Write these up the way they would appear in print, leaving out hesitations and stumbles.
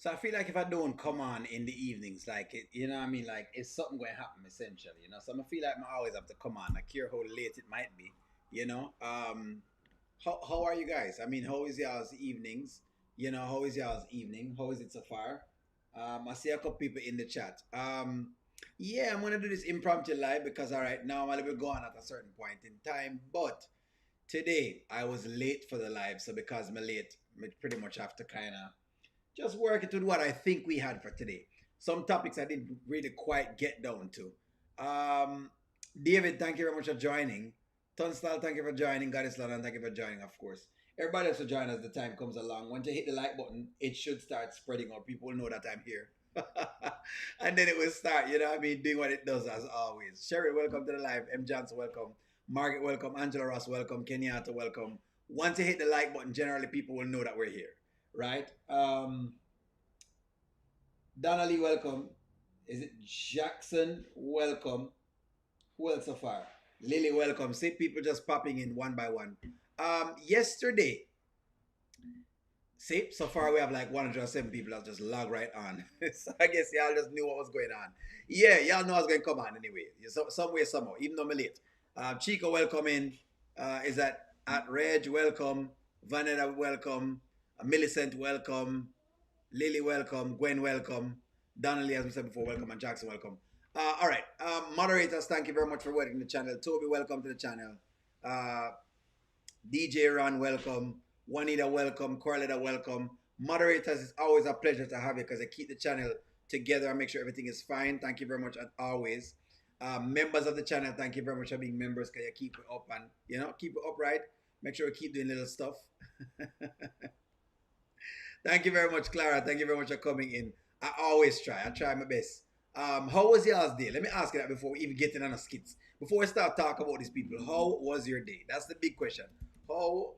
So I feel like if I don't come on in the evenings, like it, you know what I mean, like it's something going to happen essentially, you know. So I feel like I always have to come on. I care how late it might be, you know. How are you guys? I mean, how is y'all's evenings? You know, how is y'all's evening? How is it so far? I see a couple people in the chat. Yeah, I'm gonna do this impromptu live because all right, now I'm a little bit gone at a certain point in time, but today I was late for the live, so because I'm late, I pretty much have to kind of just work it with what I think we had for today. Some topics I didn't really quite get down to. David, thank you very much for joining. Tunstall, thank you for joining. Goddess London, thank you for joining, of course. Everybody else will join as the time comes along. Once you hit the like button, it should start spreading out. People will know that I'm here. And then it will start, you know what I mean, doing what it does as always. Sherry, welcome to the live. M. Johnson, welcome. Margaret, welcome. Angela Ross, welcome. Kenyatta, welcome. Once you hit the like button, generally people will know that we're here, right? Donnelly, welcome. Is it Jackson? Welcome. Who else so far? Lily, welcome. See people just popping in one by one. Yesterday, see, so far we have like 107 people that just log right on. So I guess y'all just knew what was going on. Yeah, y'all know I was going to come on anyway. So, some way, somehow, even though I'm late. Chico, welcome in. Is that at Reg, welcome. Vanessa, welcome. Millicent, welcome. Lily, welcome. Gwen, welcome. Donnelly, as we said before, welcome. And Jackson, welcome. All right. Moderators, thank you very much for working the channel. Toby, welcome to the channel. Uh, DJ Ron, welcome. Juanita, welcome. Corletta, welcome. Moderators, it's always a pleasure to have you because I keep the channel together and make sure everything is fine. Thank you very much as always. Members of the channel, thank you very much for being members because you keep it up and, you know, keep it upright. Make sure we keep doing little stuff. Thank you very much, Clara. Thank you very much for coming in. I always try. I try my best. How was y'all's day? Let me ask you that before we even get in on the skits. Before we start talking about these people, how was your day? That's the big question. How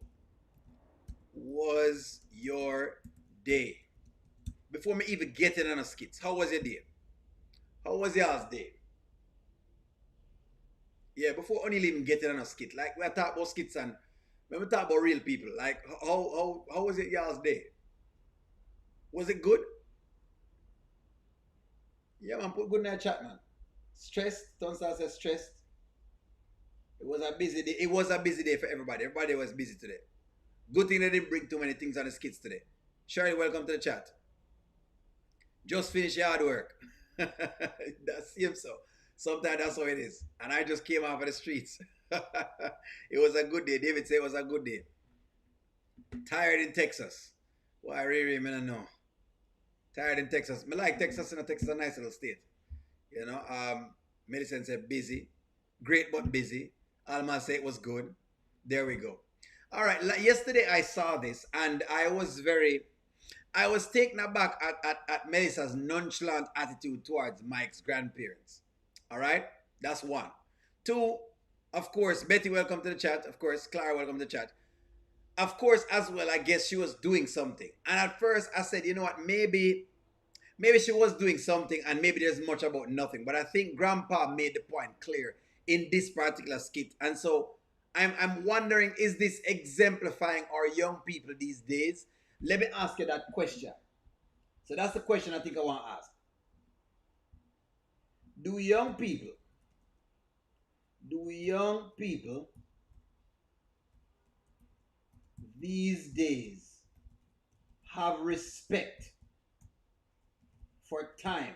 was your day? Before me even get in on the skits, how was your day? How was y'all's day? Yeah, before only even getting on a skit. Like we talk about skits and when we talk about real people, like how was it y'all's day? Was it good? Yeah, man, put good in that chat, man. Stressed. Tonstar says stressed. It was a busy day. It was a busy day for everybody. Everybody was busy today. Good thing they didn't bring too many things on the skits today. Sherry, welcome to the chat. Just finished yard work. That seems so. Sometimes that's how it is. And I just came off of the streets. It was a good day. David said it was a good day. Tired in Texas. Well, I really don't know. Tired in Texas. I like Texas, and Texas is a nice little state. You know, Millicent said busy. Great but busy. Alma said it was good. There we go. All right. Yesterday I saw this and I was taken aback at Melissa's nonchalant attitude towards Mike's grandparents. All right. That's one. Two, of course, Betty, welcome to the chat. Of course, Clara, welcome to the chat. Of course, as well, I guess she was doing something. And at first I said, you know what, maybe she was doing something and maybe there's much about nothing. But I think Grandpa made the point clear in this particular skit. And so I'm wondering, is this exemplifying our young people these days? Let me ask you that question. So that's the question I think I want to ask. Do young people these days have respect for time?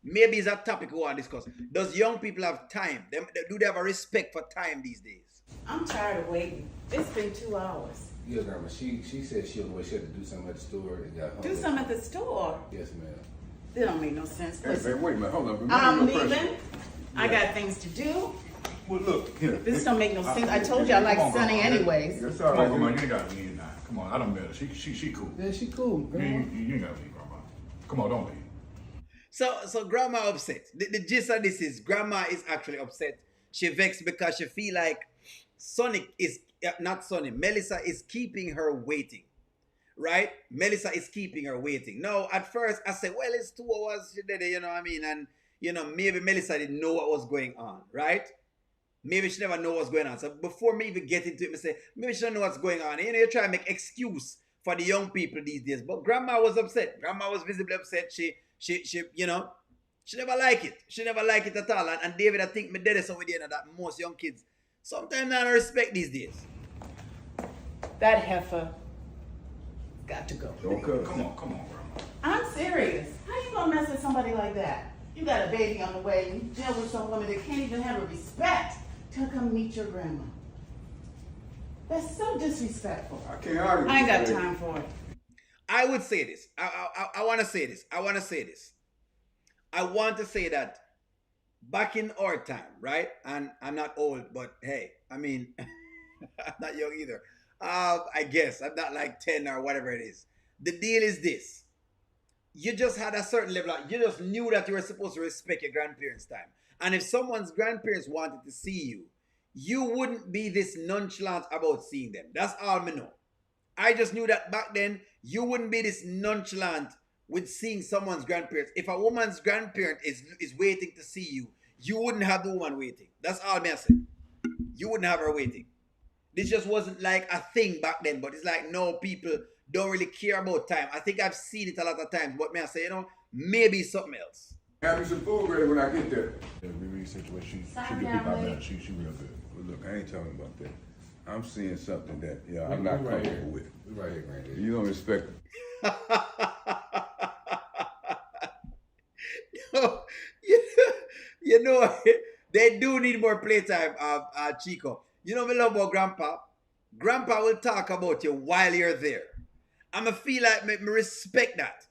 Maybe it's a topic we want to discuss. Does young people have time? Do they have a respect for time these days? I'm tired of waiting. It's been 2 hours. Yeah, Grandma. She said she on the way. She had to do something at the store and got home. Do something at the store. Yes, ma'am. That don't make no sense. Hey, babe, wait a minute. Hold on. I'm leaving. I got things to do. Well, look here. This don't make no sense. I told you I like Sunny anyways. That's all right. Come on, you ain't got to leave now. Come on, I don't matter. She cool. Yeah, she cool. You ain't got to leave, Grandma. Come on, don't leave. So grandma upset. The gist of this is grandma is actually upset. She vexed because she feel like Melissa is keeping her waiting. Right? Melissa is keeping her waiting. No, at first I said, well, it's 2 hours, you know what I mean? And, you know, maybe Melissa didn't know what was going on, right? Maybe she never know what's going on. So before me even get into it, I say, maybe she don't know what's going on. You know, you try to make excuse for the young people these days. But grandma was upset. Grandma was visibly upset. She you know, she never like it. She never like it at all. And David, I think my dad is over there that most young kids sometimes not respect these days. That heifer got to go. Okay. Come on, grandma. I'm serious. How you gonna mess with somebody like that? You got a baby on the way. You deal with some woman that can't even have a respect to come meet your grandma. That's so disrespectful. I can't argue. I ain't got with you. time for it. I would say this. I want to say this. I want to say this. I want to say that back in our time, right? And I'm not old, but hey, I mean, I'm not young either. I guess I'm not like 10 or whatever it is. The deal is this. You just had a certain level of, you just knew that you were supposed to respect your grandparents' time. And if someone's grandparents wanted to see you, you wouldn't be this nonchalant about seeing them. That's all I know. I just knew that back then, you wouldn't be this nonchalant with seeing someone's grandparents. If a woman's grandparent is waiting to see you, you wouldn't have the woman waiting. That's all I'm saying. You wouldn't have her waiting. This just wasn't like a thing back then, but it's like, no, people don't really care about time. I think I've seen it a lot of times, but may I say, you know, maybe something else. Have me some food ready when I get there. Yeah, Riri situation, she Sorry, get people out family. there. She real good. Well, look, I ain't talking about that. I'm seeing something that I'm not right comfortable here. with. We right here, granddaddy. You don't respect No, you know, they do need more playtime, Chico. You know, me love about Grandpa. Grandpa will talk about you while you're there. I'ma feel like me respect that.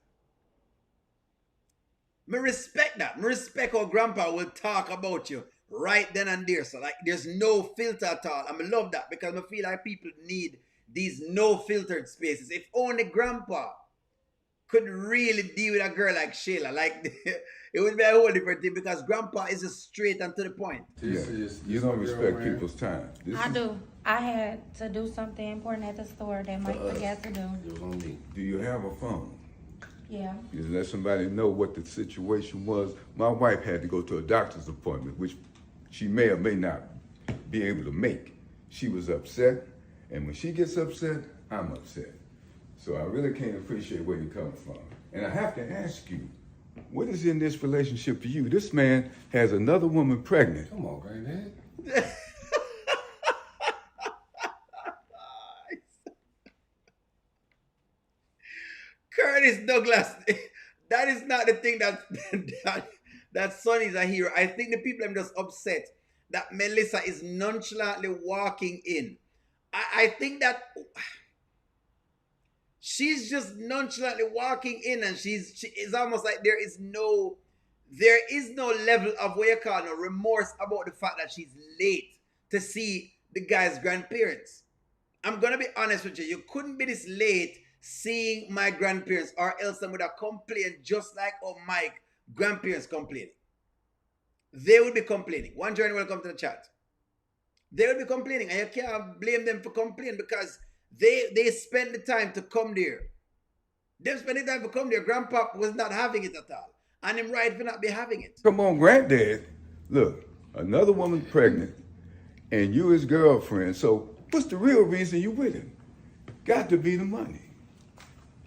Me respect that. Me respect how Grandpa will talk about you right then and there. So like, there's no filter at all. I love that because I feel like people need these no filtered spaces. If only Grandpa could really deal with a girl like Shayla, like it would be a whole different thing because Grandpa is just straight and to the point. This is you this don't my girl respect wearing- people's time. This I is- do. I had to do something important at the store that Mike us. forgot to do. It was on me. Do you have a phone? Yeah. You let somebody know what the situation was. My wife had to go to a doctor's appointment, which she may or may not be able to make. She was upset, and when she gets upset, I'm upset. So I really can't appreciate where you're coming from. And I have to ask you, what is in this relationship for you? This man has another woman pregnant. Come on, granddad. Curtis Douglas, that is not the thing that Sonny's a hero. I think the people are just upset that Melissa is nonchalantly walking in. I think that she's just nonchalantly walking in and she is almost like there is no level of what you call no remorse about the fact that she's late to see the guy's grandparents. I'm gonna be honest with you. You couldn't be this late seeing my grandparents, or else they would have complained just like Mike grandparents complaining. They would be complaining. One journey, welcome to the chat. They would be complaining, and you can't blame them for complaining because they spent the time to come there. They spent the time to come there. Grandpa was not having it at all, and him right for not be having it. Come on, granddad. Look, another woman pregnant, and you his girlfriend. So what's the real reason you with him? Got to be the money.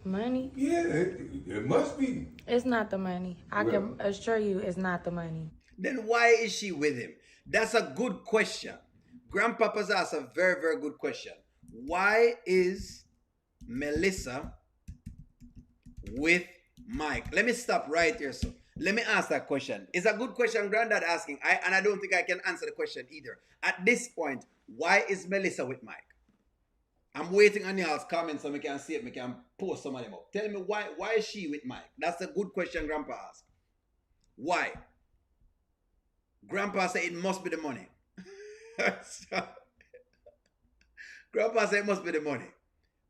Money? Yeah, it must be. It's not the money. I Well- can assure you it's not the money. Then why is she with him? That's a good question. Grandpapa's asked a very, very good question. Why is Melissa with Mike? Let me stop right here. So let me ask that question. It's a good question Granddad asking. And I don't think I can answer the question either. At this point, why is Melissa with Mike? I'm waiting on y'all's comments so we can see it. We can post some of them up. Tell me why is she with Mike? That's a good question Grandpa asked. Why? Grandpa said it must be the money. So, Grandpa said it must be the money.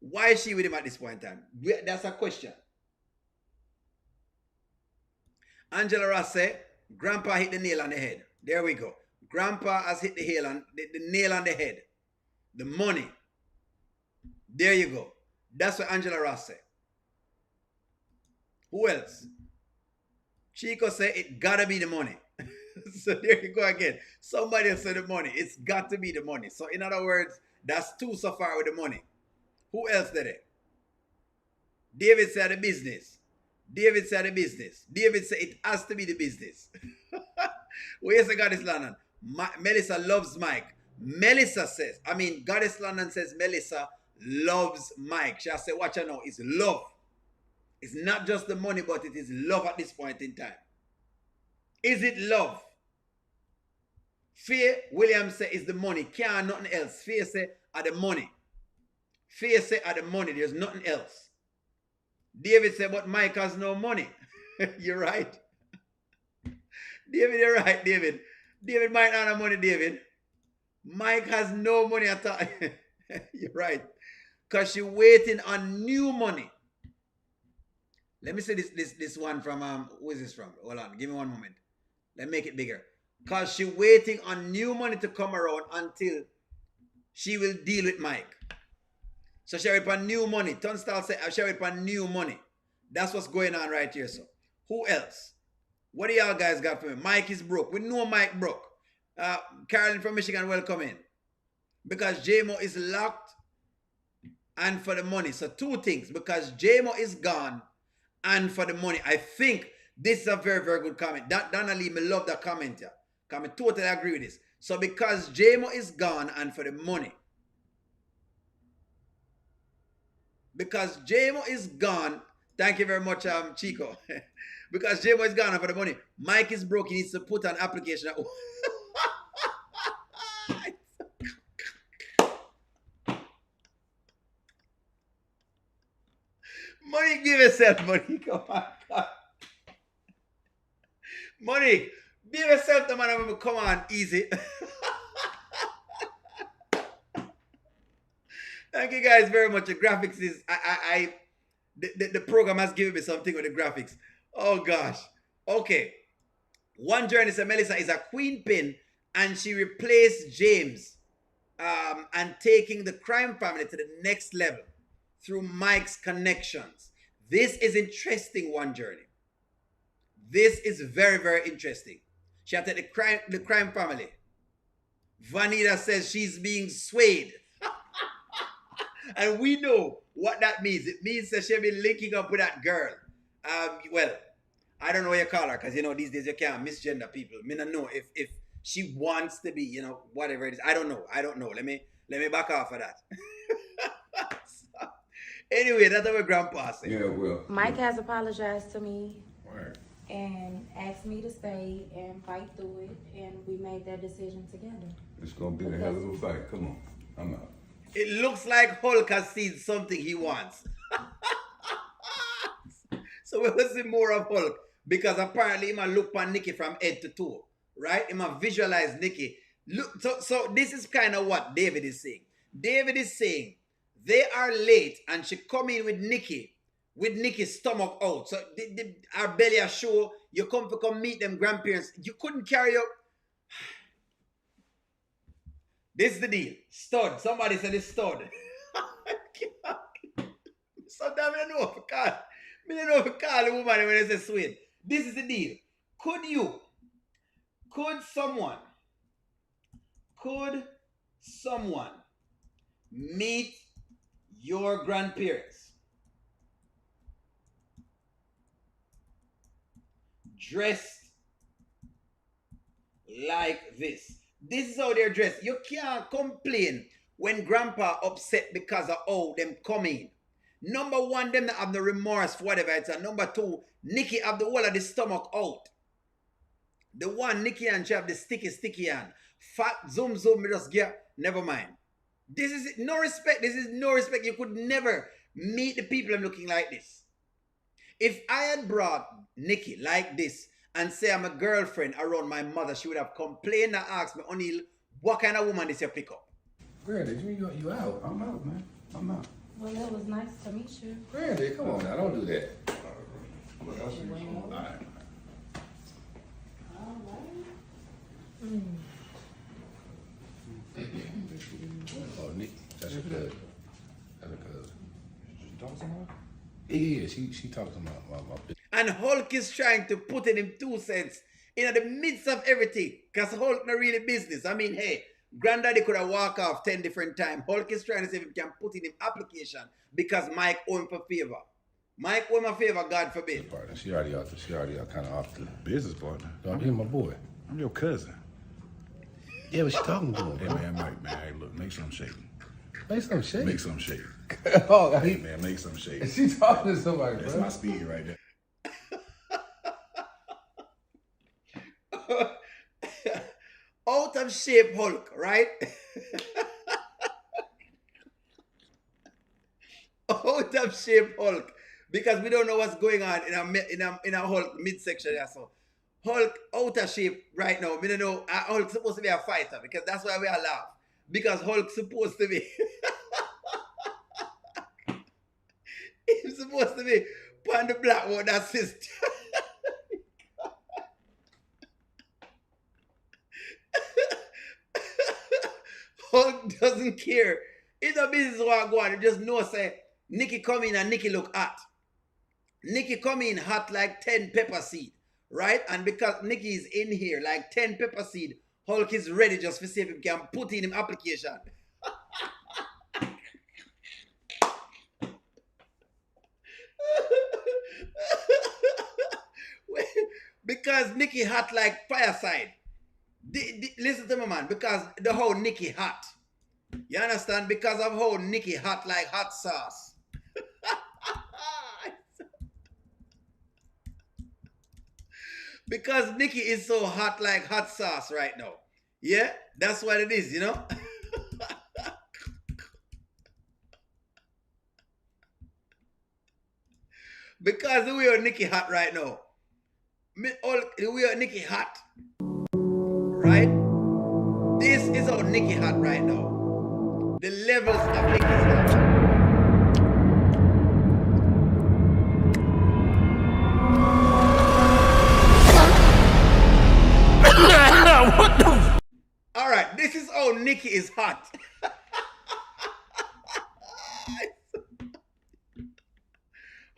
Why is she with him at this point in time? That's a question. Angela Ross said, Grandpa hit the nail on the head. There we go. Grandpa has hit the nail on the head. The money. There you go. That's what Angela Ross said. Who else? Chico said it gotta be the money. So there you go again. Somebody said the money. It's got to be the money. So in other words, that's two so far with the money. Who else did it? David said the business. David said the business. David said it has to be the business. Where's the Goddess London? Melissa loves Mike. Melissa says, Goddess London says Melissa loves Mike. She said, watch her now, it's love. It's not just the money, but it is love at this point in time. Is it love? Fear, William said, is the money. Can't nothing else. Fear said, are the money. Fear said, are the money. There's nothing else. David said, but Mike has no money. You're right. David, you're right, David. David might not have money, David. Mike has no money at all. You're right. Because she's waiting on new money. Let me say this one from, who is this from? Hold on, give me one moment. Let me make it bigger. Because she's waiting on new money to come around until she will deal with Mike. So she wait on new money. Turnstile said, she wait on new money. That's what's going on right here, so. Who else? What do y'all guys got for me? Mike is broke. We know Mike broke. Carolyn from Michigan, welcome in. Because J-Mo is locked and for the money. So two things. Because J-Mo is gone and for the money. I think this is a very, very good comment. Donna Lee, me love that comment here. Because I totally agree with this. So because J-Mo is gone and for the money. Because J-Mo is gone. Thank you very much, Chico. Because J-Mo is gone and for the money. Mike is broke. He needs to put an application. Money, give yourself money. Come on. Money, give yourself the money. Come on, easy. Thank you guys very much. The graphics is, the program has given me something with the graphics. Oh gosh. Okay. One journey said Melissa is a queen pin and she replaced James and taking the crime family to the next level through Mike's connections. This is interesting, One Journey. This is very, very interesting. She had to take the crime family. Vanita says she's being swayed. And we know what that means. It means that she'll be linking up with that girl. Well, I don't know what you call her, because these days you can't misgender people. I don't know if she wants to be, whatever it is. I don't know. Let me back off of that. Anyway, that's what grandpa said. Yeah, well. Mike has apologized to me Word. and asked me to stay and fight through it, and we made that decision together. It's going to be a hell of a fight. Come on. I'm out. It looks like Hulk has seen something he wants. So we will see more of Hulk. Because apparently he might look on Nikki from head to toe. Right? He might visualize Nikki. Look, so this is kind of what David is saying. David is saying they are late and she come in with Nikki's stomach out. So our belly are show. You come meet them grandparents. You couldn't carry up. This is the deal. Stud. Somebody said it's stud. So damn, I don't know if I call the woman when they say sweet. This is the deal. Could someone meet your grandparents dressed like this? This is how they're dressed. You can't complain when grandpa upset because of how them coming. Number one, them that have no remorse for whatever it's. And number two, Nikki have the whole of the stomach out. The one Nikki and she have the sticky hand. Fat, zoom, just get, never mind. This is no respect. This is no respect. You could never meet the people I'm looking like this. If I had brought Nikki like this and say I'm a girlfriend around my mother, she would have complained and asked me, O'Neal, what kind of woman this you pick up? Granddad, you out. I'm out, man. I'm out. Well, it was nice to meet you. Granddad, come on now. Don't do that. Look, I'll see you soon. All right. Oh, Nick, that's your cousin. That's her cousin. She talking to someone? Yeah, she talks to my And Hulk is trying to put in him 2 cents in the midst of everything. Because Hulk not really business. I mean, hey, granddaddy could have walked off 10 different times. Hulk is trying to see if he can put in him application because Mike owe him for favor. Mike, what my favor, God forbid. Partner. She already kind of off the business partner. I'm here, my boy. I'm your cousin. Yeah, but she talking to him. Hey, man, Mike, man, hey, look, make something shake. Make some shake. Make something shake. Oh, Hey, man, make something shake. she talking to somebody, That's bro. my speed right there. Out of shape Hulk, right? Out of shape Hulk. Because we don't know what's going on in a Hulk midsection. Yeah, so Hulk out of shape right now. We don't know Hulk's supposed to be a fighter because that's why we are laugh. Because Hulk's supposed to be he's supposed to be on the blackboard assist. Hulk doesn't care. It's a business what go on. You just know say Nikki come in and Nikki look hot. Nikki come in hot like 10 pepper seed. Right? And because Nikki is in here like 10 pepper seed, Hulk is ready just to see if he can put in him application. Because Nikki hot like fireside. Listen to me, man. Because the whole Nikki hot. You understand? Because of how Nikki hot like hot sauce. Because Nikki is so hot like hot sauce right now. Yeah? That's what it is, you know? Because the way Nikki hot right now. The way Nikki hot. Right? This is how Nikki hot right now. The levels of Nikki's hot. What the? Alright, this is how Nikki is hot.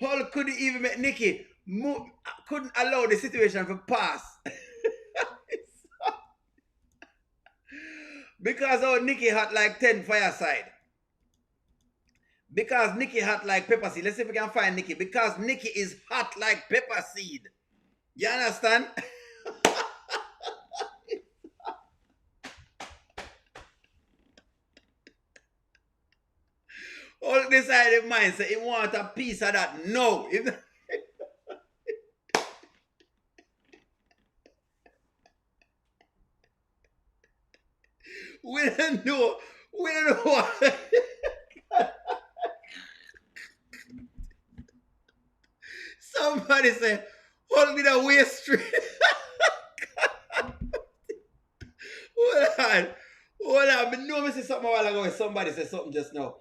Hulk couldn't even make Nikki move, couldn't allow the situation to pass. Because how Nikki hot like 10 fireside. Because Nikki hot like pepper seed. Let's see if we can find Nikki. Because Nikki is hot like pepper seed. You understand? All decided mind say he want a piece of that. No. We don't know. We don't know what. Somebody say, hold me the waist straight. Hold on. Hold on. I know I said something a while ago. Somebody said something just now.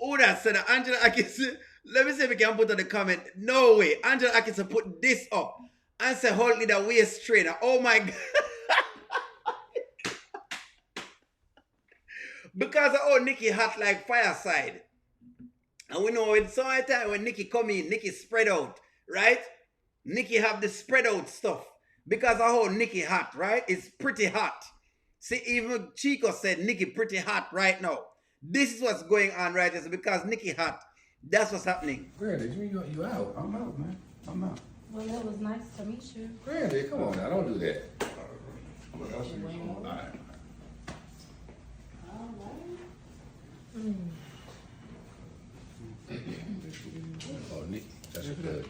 Who that said that? Angela Atkinson. Let me see if we can put on the comment. No way. Angela Atkinson put this up and say, hold me the waist trainer. Oh my God. Because of how Nikki hot like fireside. And we know in some time when Nikki come in, Nikki spread out, right? Nikki have the spread out stuff. Because of how Nikki hot, right? It's pretty hot. See, even Chico said Nikki pretty hot right now. This is what's going on right now. Because Nikki hot. That's what's happening. Granny, you out. I'm out, man. I'm out. Well, it was nice to meet you. Granny, come on now. Don't do that. Look, I'll see you soon. All right. Oh, Nick, that's good.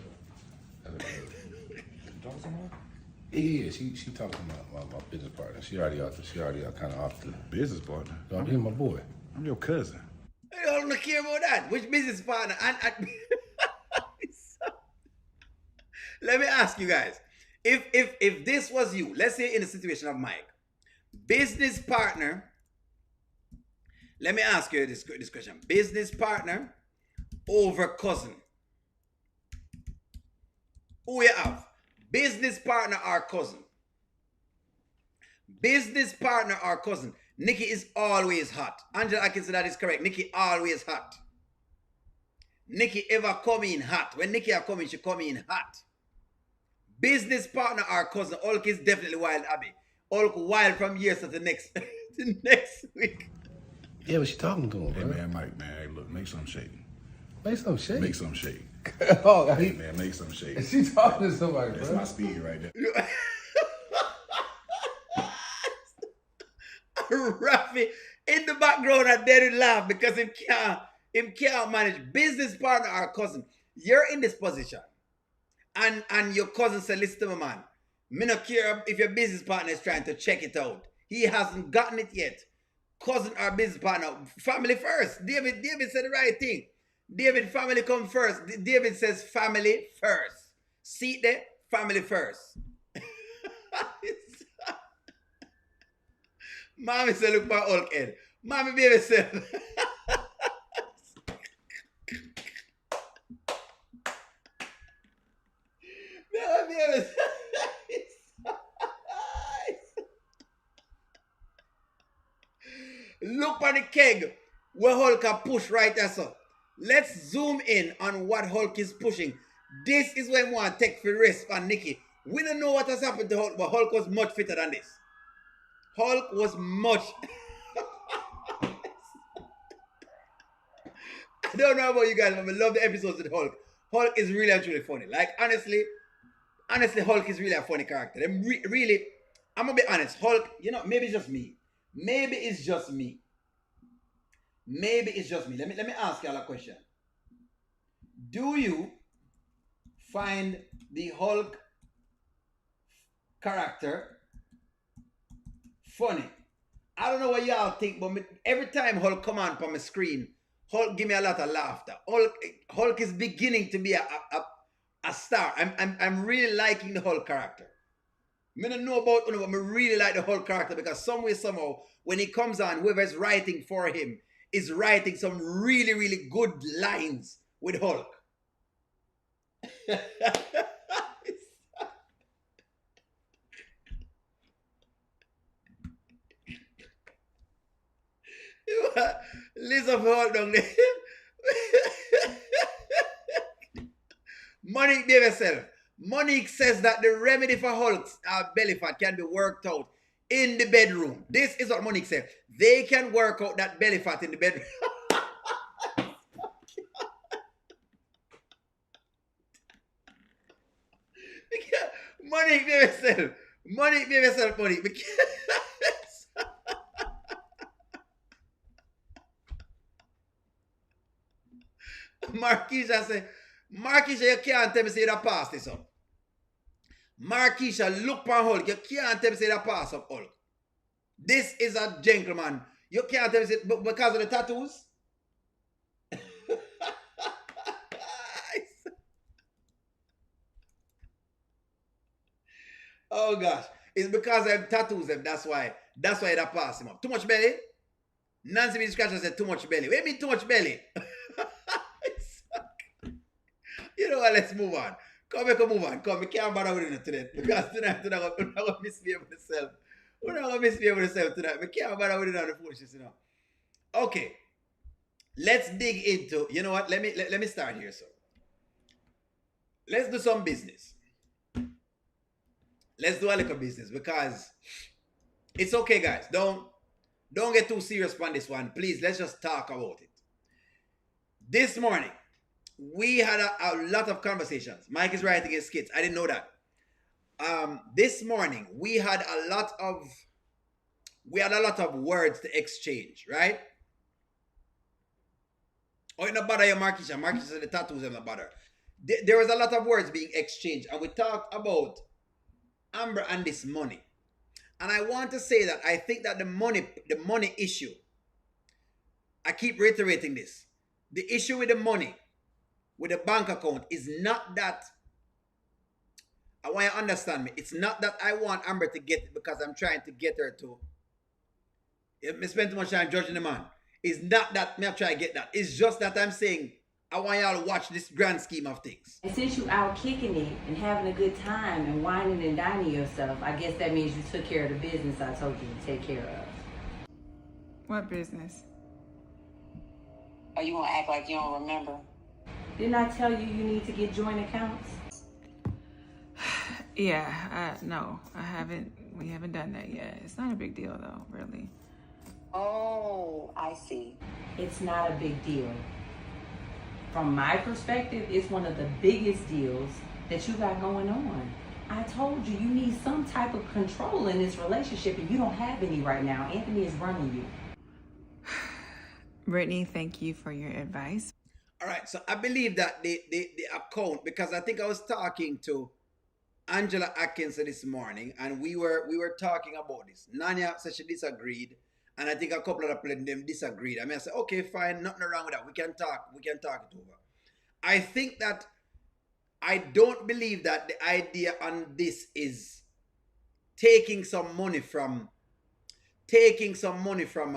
That's good. Talk to someone? Yeah, she talking about my business partner. She already kind of off the Business partner. I'm here, my boy. I'm your cousin. I don't care about that. Which business partner? And let me ask you guys. If this was you, let's say in the situation of Mike, business partner, let me ask you this question. Business partner over cousin. Who you have? Business partner or cousin? Business partner or cousin. Nikki is always hot. Angela Atkinson, that is correct. Nikki always hot. Nikki ever come in hot. When Nikki are coming, she come in hot. Business partner or cousin. Hulk is definitely wild, Abby. Hulk wild from years to the next to next week. Yeah, but she talking to him, Hey, bro. man, Mike, man, hey, look, make something shake. Make some shake. Make something shake. Oh, Hey man, make some shake. she talking to somebody, That's bro. my speed right there. Rafi in the background and then laugh because him can't manage business partner or cousin. You're in this position. And your cousin said, listen to me, man. Me not care if your business partner is trying to check it out. He hasn't gotten it yet. Cousin or business partner, family first. David said the right thing. David, family come first. David says family first. See there? Family first. Mommy said, look for Hulk head. Mommy baby said. Mommy baby said. Look at the keg where Hulk can push right there, so. Let's zoom in on what Hulk is pushing. This is when we want to take for risk on Nikki. We don't know what has happened to Hulk, but Hulk was much fitter than this. Hulk was much... I don't know about you guys, but I love the episodes with Hulk. Hulk is really and truly funny. Like, honestly, Hulk is really a funny character. Really, I'm going to be honest. Hulk, you know, maybe it's just me. Maybe it's just me. Maybe it's just me. Let me ask y'all a question. Do you find the Hulk character funny? I don't know what y'all think, but every time Hulk come on my screen, Hulk give me a lot of laughter. Hulk is beginning to be a star. I'm really liking the Hulk character. I don't know about you, but I really like the Hulk character because somehow, when he comes on, whoever's writing for him is writing some really, really good lines with Hulk. Listen for Hulk down there. Monique gave herself. Monique says that the remedy for Hulk's belly fat can be worked out in the bedroom. This is what Monique said. They can work out that belly fat in the bedroom. Monique gave herself. Monique gave herself, Monique. Marquisha said, Marquisha, you can't tell me say that pass this up. Marquisha, look for Hulk. You can't tell me say that pass up, Hulk. This is a gentleman. You can't tell me say because of the tattoos. Oh gosh. It's because I have tattoos them. That's why that pass him up. Too much belly? Nancy B. Scratcher said too much belly. What do you mean too much belly? You know what, let's move on. Come, we can move on. Come, we can't bother with it today. Because tonight, we're not going to misbehave with yourself. We're not going to misbehave with yourself tonight. We can't bother with it on the foolishness, you know. Okay. Let's dig into, you know what, let me start here, so. Let's do some business. Let's do a little business because it's okay, guys. Don't get too serious on this one. Please, let's just talk about it. This morning, we had a lot of conversations. Mike is writing his skits. I didn't know that. This morning we had a lot of words to exchange, right? Oh, it not bother you, Marquisha. Marquisha said the tattoos are not bother. There was a lot of words being exchanged, and we talked about Amber and this money. And I want to say that I think that the money issue, I keep reiterating this. The issue with the money, with the bank account, is not that, I want you to understand me, it's not that I want Amber to get it because I'm trying to get her to, I spend too much time judging the man. It's not that I'm trying to get that. It's just that I'm saying, I want y'all to watch this grand scheme of things. And since you out kicking it and having a good time and whining and dining yourself, I guess that means you took care of the business I told you to take care of. What business? Are you gonna act like you don't remember? Didn't I tell you you need to get joint accounts? Yeah, no, I haven't. We haven't done that yet. It's not a big deal though, really. Oh, I see. It's not a big deal. From my perspective, it's one of the biggest deals that you got going on. I told you, you need some type of control in this relationship, and you don't have any right now. Anthony is running you. Brittany, thank you for your advice. All right, so I believe that the account, because I think I was talking to Angela Atkinson this morning, and we were talking about this. Nanya said she disagreed, and I think a couple of them disagreed. I mean, I said, okay, fine, nothing wrong with that. We can talk it over. I think that I don't believe that the idea on this is taking some money from taking some money from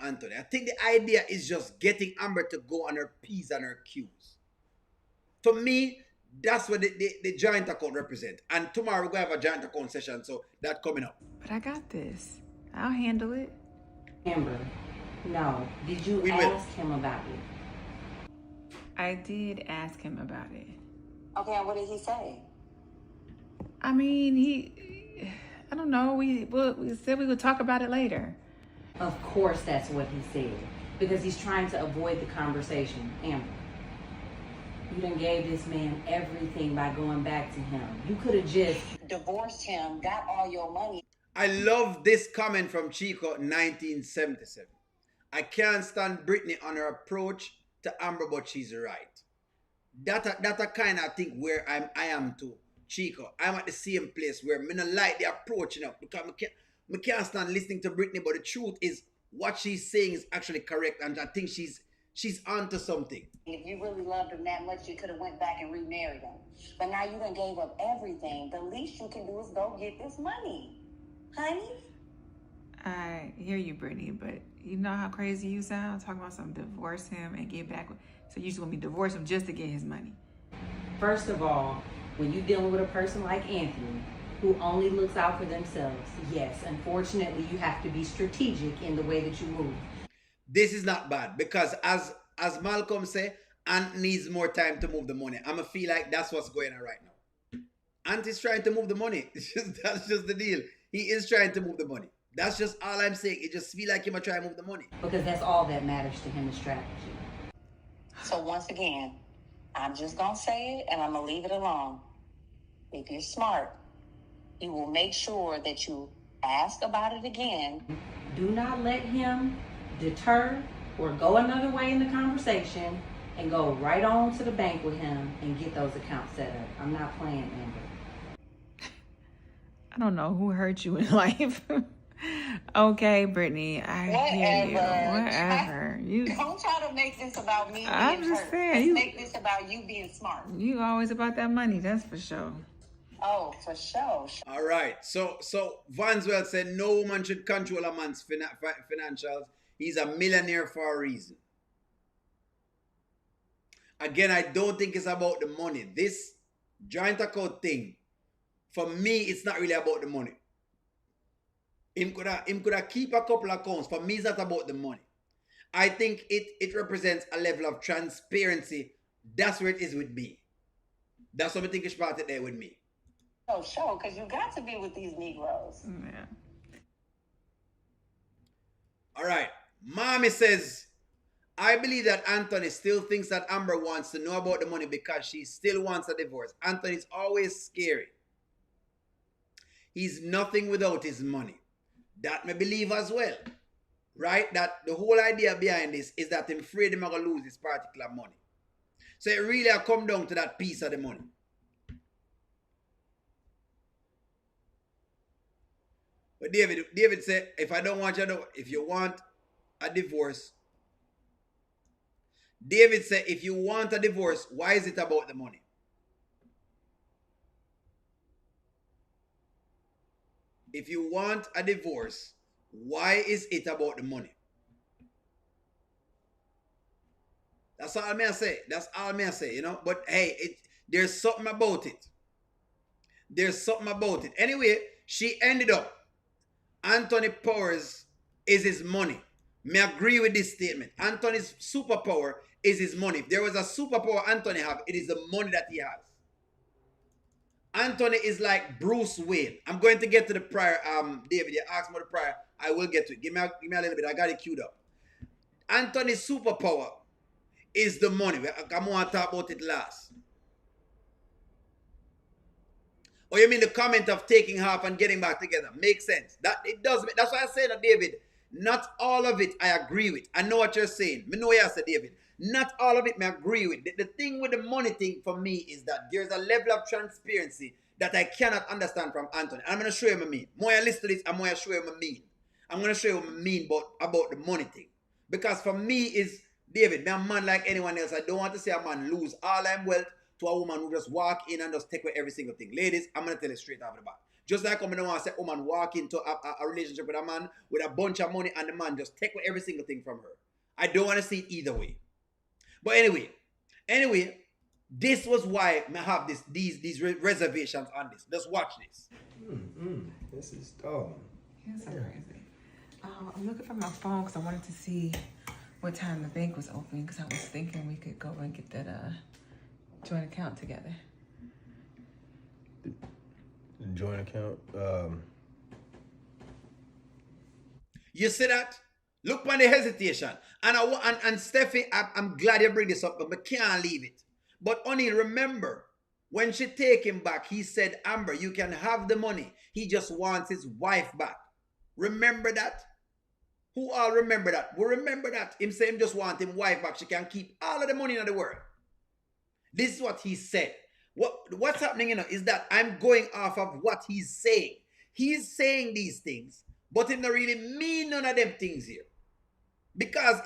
Anthony. I think the idea is just getting Amber to go on her P's and her Q's. For me, that's what the joint account represent. And tomorrow we're going to have a joint account session, so that's coming up. But I got this. I'll handle it. Amber, no. Did you ask him about it? I did ask him about it. Okay, and what did he say? I mean, I don't know. We said we would talk about it later. Of course that's what he said. Because he's trying to avoid the conversation. Amber, you done gave this man everything by going back to him. You could have just Divorced him, got all your money. I love this comment from Chico 1977. I can't stand Brittany on her approach to Amber, but she's right. That a kind of thing where I am too. Chico, I'm at the same place where I don't like the approach, because I can't stand listening to Brittany, but the truth is what she's saying is actually correct, and I think she's onto something. If you really loved him that much, you could have went back and remarried him. But now you done gave up everything. The least you can do is go get this money. Honey? I hear you, Brittany, but you know how crazy you sound? Talking about something, divorce him and get back with... So you just want me to divorce him just to get his money? First of all, when you're dealing with a person like Anthony, who only looks out for themselves, yes, unfortunately, you have to be strategic in the way that you move. This is not bad, because as Malcolm said, Ant needs more time to move the money. I'ma feel like that's what's going on right now. Ant is trying to move the money. That's just the deal. He is trying to move the money. That's just all I'm saying. It just feel like he might try to move the money. Because that's all that matters to him is strategy. So once again, I'm just going to say it and I'm going to leave it alone. If you're smart, you will make sure that you ask about it again. Do not let him deter or go another way in the conversation and go right on to the bank with him and get those accounts set up. I'm not playing, Amber. I don't know who hurt you in life. Okay, Brittany, I hear you. Whatever. Don't try to make this about me I'm being just hurt. saying, Let's make this about you being smart. You always about that money, that's for sure. Oh, for sure. All right. So Vanswell said no woman should control a man's financials. He's a millionaire for a reason. Again, I don't think it's about the money. This joint account thing, for me, it's not really about the money. Him could have keep a couple of accounts. For me, it's not about the money. I think it represents a level of transparency. That's where it is with me. That's what I think is started there with me. Oh, sure, because you got to be with these Negroes. Yeah. All right. Mommy says, I believe that Anthony still thinks that Amber wants to know about the money because she still wants a divorce. Anthony's always scary. He's nothing without his money. That may believe as well. Right? That the whole idea behind this is that he's afraid he's going to lose this particular money. So it really come down to that piece of the money. But David said, if I don't want you to, if you want a divorce, David said, if you want a divorce, why is it about the money? If you want a divorce, why is it about the money? That's all I'm going to say. That's all I'm going to say, But hey, there's something about it. There's something about it. Anyway, she ended up. Anthony Powers is his money. May agree with this statement. Anthony's superpower is his money. If there was a superpower Anthony have, it is the money that he has. Anthony is like Bruce Wayne. I'm going to get to the prior. David, you asked me the prior. I will get to it. Give me a little bit. I got it queued up. Anthony's superpower is the money. I'm going to talk about it last. Or you mean the comment of taking half and getting back together? Makes sense. That it does. That's why I said that, David. Not all of it I agree with. I know what you're saying. Me know what you said, David. Not all of it I agree with. The thing with the money thing for me is that there's a level of transparency that I cannot understand from Anthony. I'm going to show you what I mean. More I listen to this, I'm going to show you what I mean. I'm going to show you what I mean about the money thing. Because for me is, David, I'm a man like anyone else. I don't want to see a man lose all I'm wealth to a woman who just walk in and just take away every single thing. Ladies, I'm going to tell you straight off the bat. Just like I'm going to want to say a woman walk into a relationship with a man with a bunch of money and the man just take away every single thing from her. I don't want to see it either way. But anyway, this was why I have these reservations on this. Just watch this. This is dumb. It's so crazy. I'm looking for my phone because I wanted to see what time the bank was open because I was thinking we could go and get that joint account together. The joint account. You see that? Look on the hesitation. And Steffi, I'm glad you bring this up, but I can't leave it. But only remember, when she take him back, he said, Amber, you can have the money. He just wants his wife back. Remember that? Who all remember that? We remember that. Him say him just want him wife back. She can keep all of the money in the world. This is what he said. What's happening, is that I'm going off of what he's saying. He's saying these things, but he don't really mean none of them things here. Because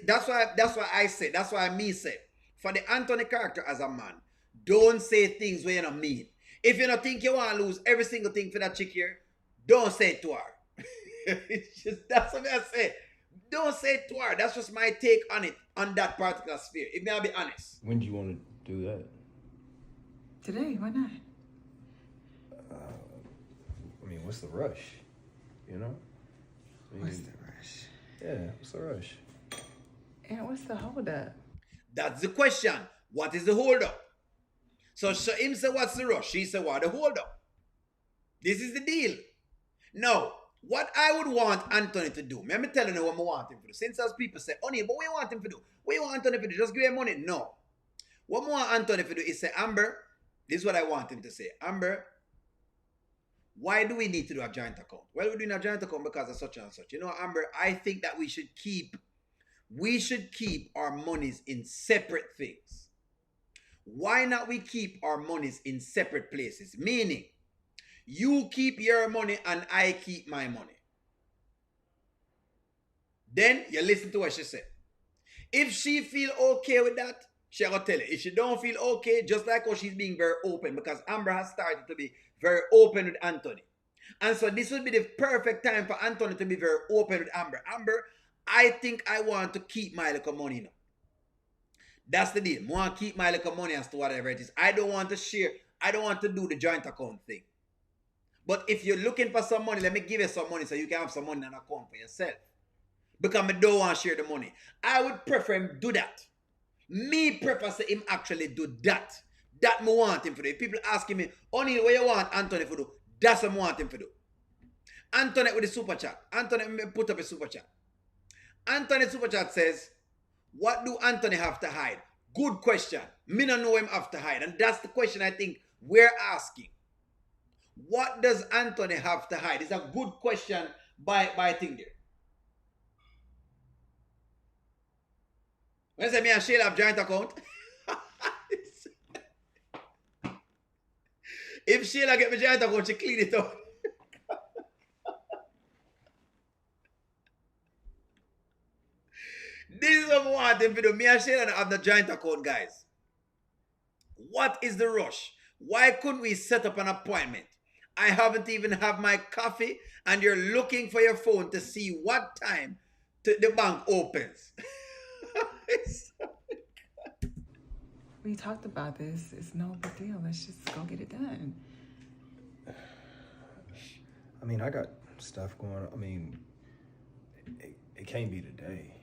that's why I said, that's why me said, for the Anthony character as a man, don't say things where you don't mean. If you don't think you want to lose every single thing for that chick here, don't say it to her. It's just, that's what I say. Don't say it to her. That's just my take on it, on that particular sphere. If may I be honest. When do you want to do that? Today, why not? I mean, what's the rush? You know? What's the rush? Yeah, what's the rush? And what's the holdup? That's the question. What is the holdup? So him say, what's the rush? She said, what the holdup? This is the deal. Now, what I would want Anthony to do, let me tell you what I want him to do. Since as people say, Only, but what you want him to do? What you want Anthony to do? Just give him money? No. What I want Anthony to do is say, Amber, this is what I want him to say. Amber, why do we need to do a joint account? Well, we're doing a joint account because of such and such. You know, Amber, I think that we should keep our monies in separate things. Why not we keep our monies in separate places? Meaning, you keep your money and I keep my money. Then you listen to what she said. If she feel okay with that, she will tell you. If she don't feel okay, just like how she's being very open, because Amber has started to be very open with Anthony. And so this would be the perfect time for Anthony to be very open with Amber. Amber, I think I want to keep my little money now. That's the deal. I want to keep my little money as to whatever it is. I don't want to share. I don't want to do the joint account thing. But if you're looking for some money, let me give you some money so you can have some money in an account for yourself. Because I don't want to share the money. I would prefer him do that. Me prefer say him actually do that. That me want him to do. If people asking me, Only what you want Anthony to do, that's what I want him to do. Anthony with the super chat. Anthony put up a super chat. Anthony super chat says, what do Anthony have to hide? Good question. Me don't know him have to hide. And that's the question I think we're asking. What does Anthony have to hide? It's a good question by Tinger. When I say me and Shayla have joint account, if Shayla get me joint account, she clean it up. This is what I want him to do. Me and Shayla don't have the joint account, guys. What is the rush? Why couldn't we set up an appointment? I haven't even had my coffee and you're looking for your phone to see what time the bank opens. We talked about this. It's no big deal. Let's just go get it done. I mean, I got stuff going on. I mean, it can't be today.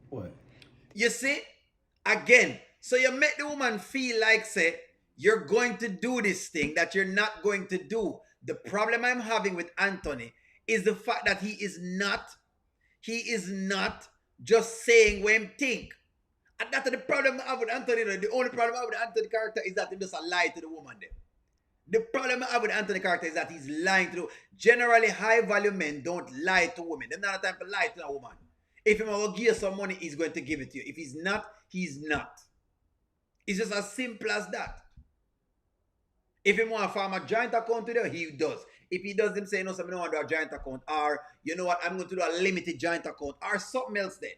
What? You see? Again. So you make the woman feel like, say, you're going to do this thing that you're not going to do. The problem I'm having with Anthony is the fact that he is not He is not just saying what him think. And that's the problem I have with Anthony. The only problem I have with Anthony character is that he just a lie to the woman there. The problem I have with Anthony character is that he's lying to. Generally, high value men don't lie to women. They're not a time to lie to a woman. If he will give you some money, he's going to give it to you. If he's not, he's not. It's just as simple as that. If he want to farm a joint account with you, he does. If he does, him say, no, so I don't want to do a joint account. Or, you know what, I'm going to do a limited joint account. Or something else then.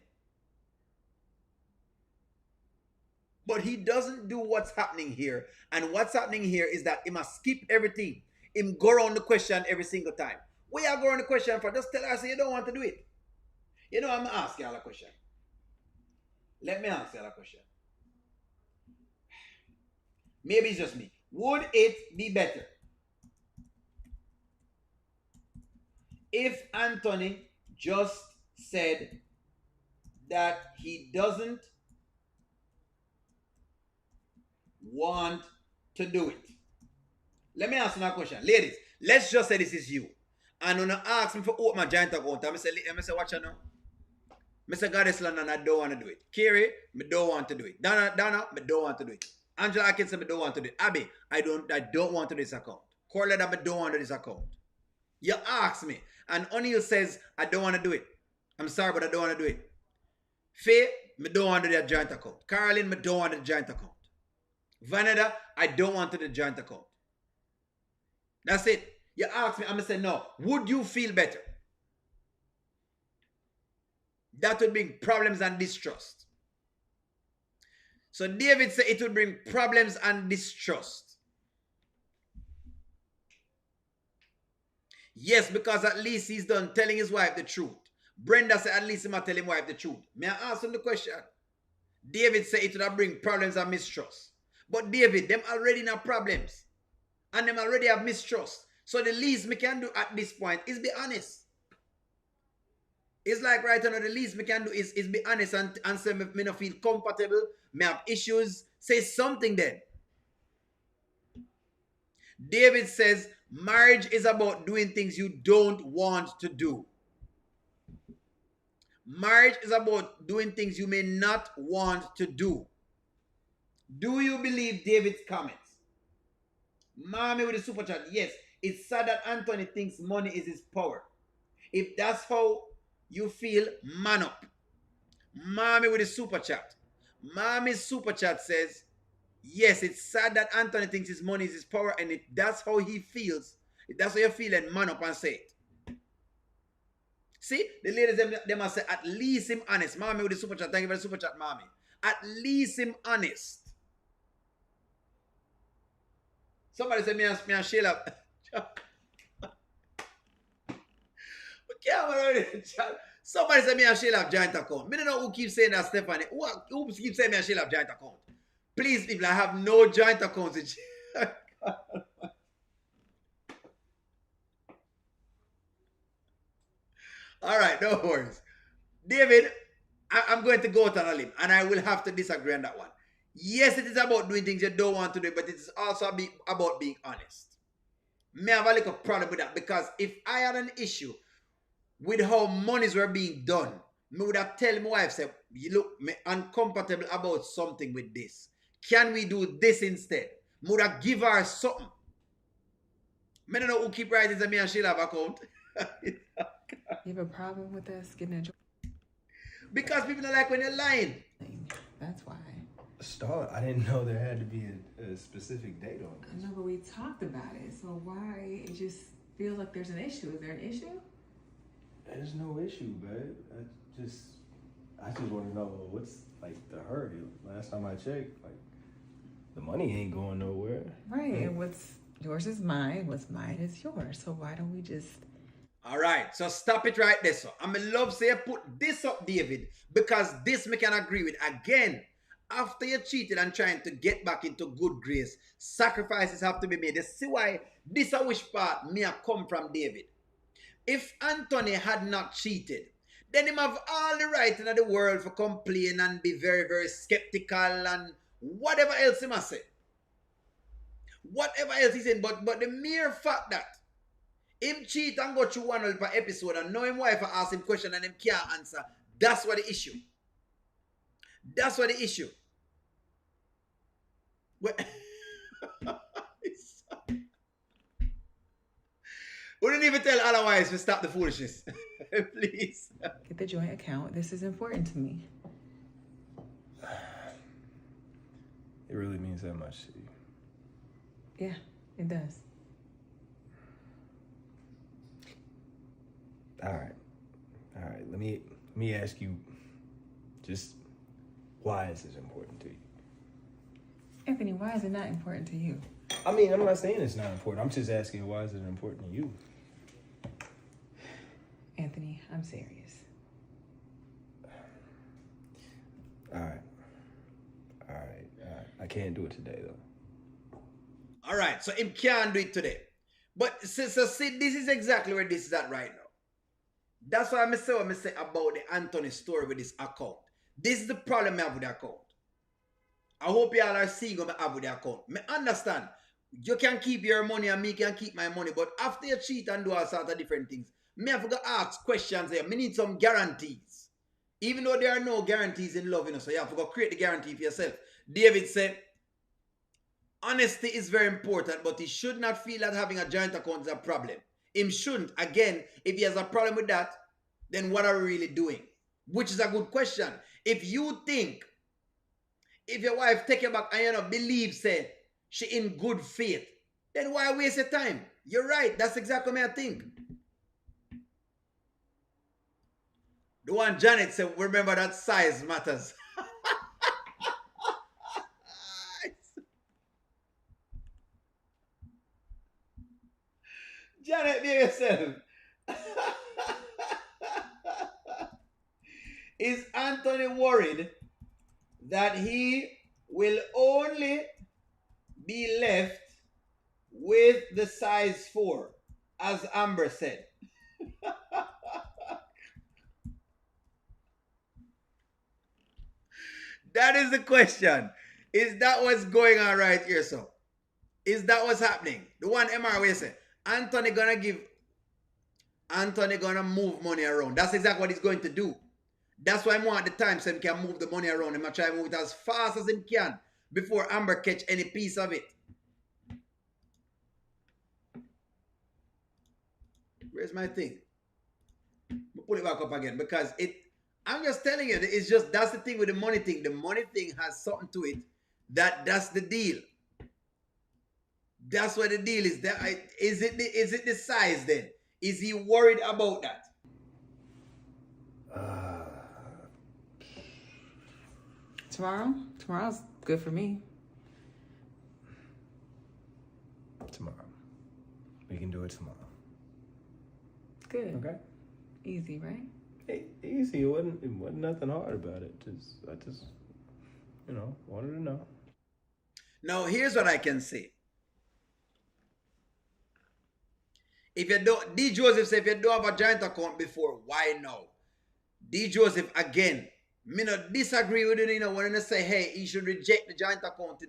But he doesn't do what's happening here. And what's happening here is that he must skip everything. Him go around the question every single time. Where you go around the question for? Just tell her, say you don't want to do it. You know, I'm going to ask you all a question. Let me ask you all a question. Maybe it's just me. Would it be better if Anthony just said that he doesn't want to do it? Let me ask you a question. Ladies, let's just say this is you. And when you ask me for open my giant account, I say, watch out now. I say, Goddess London, I don't want to do it. Kerry, I don't want to do it. Donna, I don't want to do it. Angela Atkinson, I don't want to do it. Abby, I don't want to do this account. Corletta, I don't want to do this account. You ask me, and O'Neill says, I don't want to do it. I'm sorry, but I don't want to do it. Faye, I don't want to do that joint account. Caroline, I don't want to do the joint account. Vanessa, I don't want to do the joint account. That's it. You ask me, I'm going to say no. Would you feel better? That would bring problems and distrust. So David said it would bring problems and distrust. Yes, because at least he's done telling his wife the truth. Brenda said at least he might tell his wife the truth. May I ask him the question? David said it would bring problems and mistrust. But David, them already have problems. And them already have mistrust. So the least we can do at this point is be honest. It's like right now, the least we can do is be honest and say me not feel comfortable, me have issues. Say something then. David says marriage is about doing things you don't want to do. Marriage is about doing things you may not want to do. Do you believe David's comments? Mommy with the super chat. Yes, it's sad that Anthony thinks money is his power. If that's how you feel, man up. Mommy with the super chat. Mommy's super chat says, yes, it's sad that Anthony thinks his money is his power, and if that's how he feels, if that's how you feel, then man up and say it. See, the ladies, they must say, at least him honest. Mommy with the super chat. Thank you for the super chat, mommy. At least him honest. Somebody said me and Shayla. Somebody said me and Shayla have joint account. I don't know who keeps saying that, Stephanie. Who keeps saying me and Shayla have joint account? Please, people, I have no joint accounts. All right, no worries. David, I'm going to go out on a limb, and I will have to disagree on that one. Yes, it is about doing things you don't want to do, but it is also about being honest. Me have a little problem with that, because if I had an issue with how monies were being done, me would have tell my wife, say, you look, me uncomfortable about something with this. Can we do this instead? Me would have give her something. Me don't know who keep writing to me and Shayla have account. You have a problem with us getting a job? Because people don't like when you're lying. That's why. Start. I didn't know there had to be a specific date on I this. know, but we talked about it. So why it just feels like there's an issue? Is there an issue? There's no issue, babe. I just want to know what's like the hurry. Last time I checked, like the money ain't going nowhere. Right. And what's yours is mine. What's mine is yours. So why don't we just? All right, so stop it right there. So I'm in love say put this up, David, because this me can agree with. Again, after you cheated and trying to get back into good grace, sacrifices have to be made. You see why this a which part me a come from David. If Anthony had not cheated, then him have all the right in the world for complain and be very, very skeptical and whatever else he must say. Whatever else he's saying, but the mere fact that Him cheat and go through 100 per episode and know him wife ask him question and him can't answer. That's what the issue. That's what the issue. We didn't even tell otherwise to stop the foolishness. Please. Get the joint account. This is important to me. It really means that much to you. Yeah, it does. All right. Let me ask you, just why is this important to you? Anthony, why is it not important to you? I mean, I'm not saying it's not important. I'm just asking, why is it important to you? Anthony, I'm serious. All right. I can't do it today, though. All right, so him can't do it today. But so see, this is exactly where this is at right now. That's why I say what I say about the Anthony story with this account. This is the problem I have with the account. I hope y'all are seeing what I have with the account. I understand. You can keep your money and me can keep my money, but after you cheat and do all sorts of different things, me have to ask questions here. Me need some guarantees. Even though there are no guarantees in love, so you have to go create the guarantee for yourself. David said, honesty is very important, but he should not feel that having a joint account is a problem. Him shouldn't. Again, if he has a problem with that, then what are we really doing? Which is a good question. If you think, if your wife take you back and you don't believe, say, she in good faith, then why waste your time? You're right. That's exactly what I think. The one Janet said, remember that size matters. Janet, be yourself. Is Anthony worried that he will only be left with the size 4, as Amber said? That is the question. Is that what's going on right here, so? Is that what's happening? The one MR said, Anthony gonna move money around. That's exactly what he's going to do. That's why I want the time so he can move the money around. He's gonna try to move it as fast as he can before Amber catch any piece of it. Where's my thing? I'll pull it back up again because I'm just telling you, it's just, that's the thing with the money thing. The money thing has something to it that's the deal. That's what the deal is. Is it the size then? Is he worried about that? Tomorrow's good for me. Tomorrow. We can do it tomorrow. Good. Okay. Easy, right? Hey, easy. It wasn't nothing hard about it. I just wanted to know. Now here's what I can say. If you don't, D. Joseph said, if you don't have a joint account before, why now? D. Joseph, again, me not disagree with it, when they say, hey, he should reject the joint account,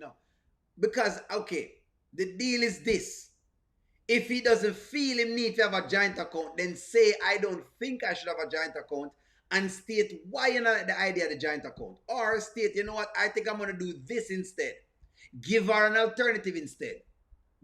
Because, okay, the deal is this. If he doesn't feel him need to have a joint account, then say, I don't think I should have a joint account, and state why you not the idea of the joint account. Or state, you know what, I think I'm going to do this instead. Give her an alternative instead.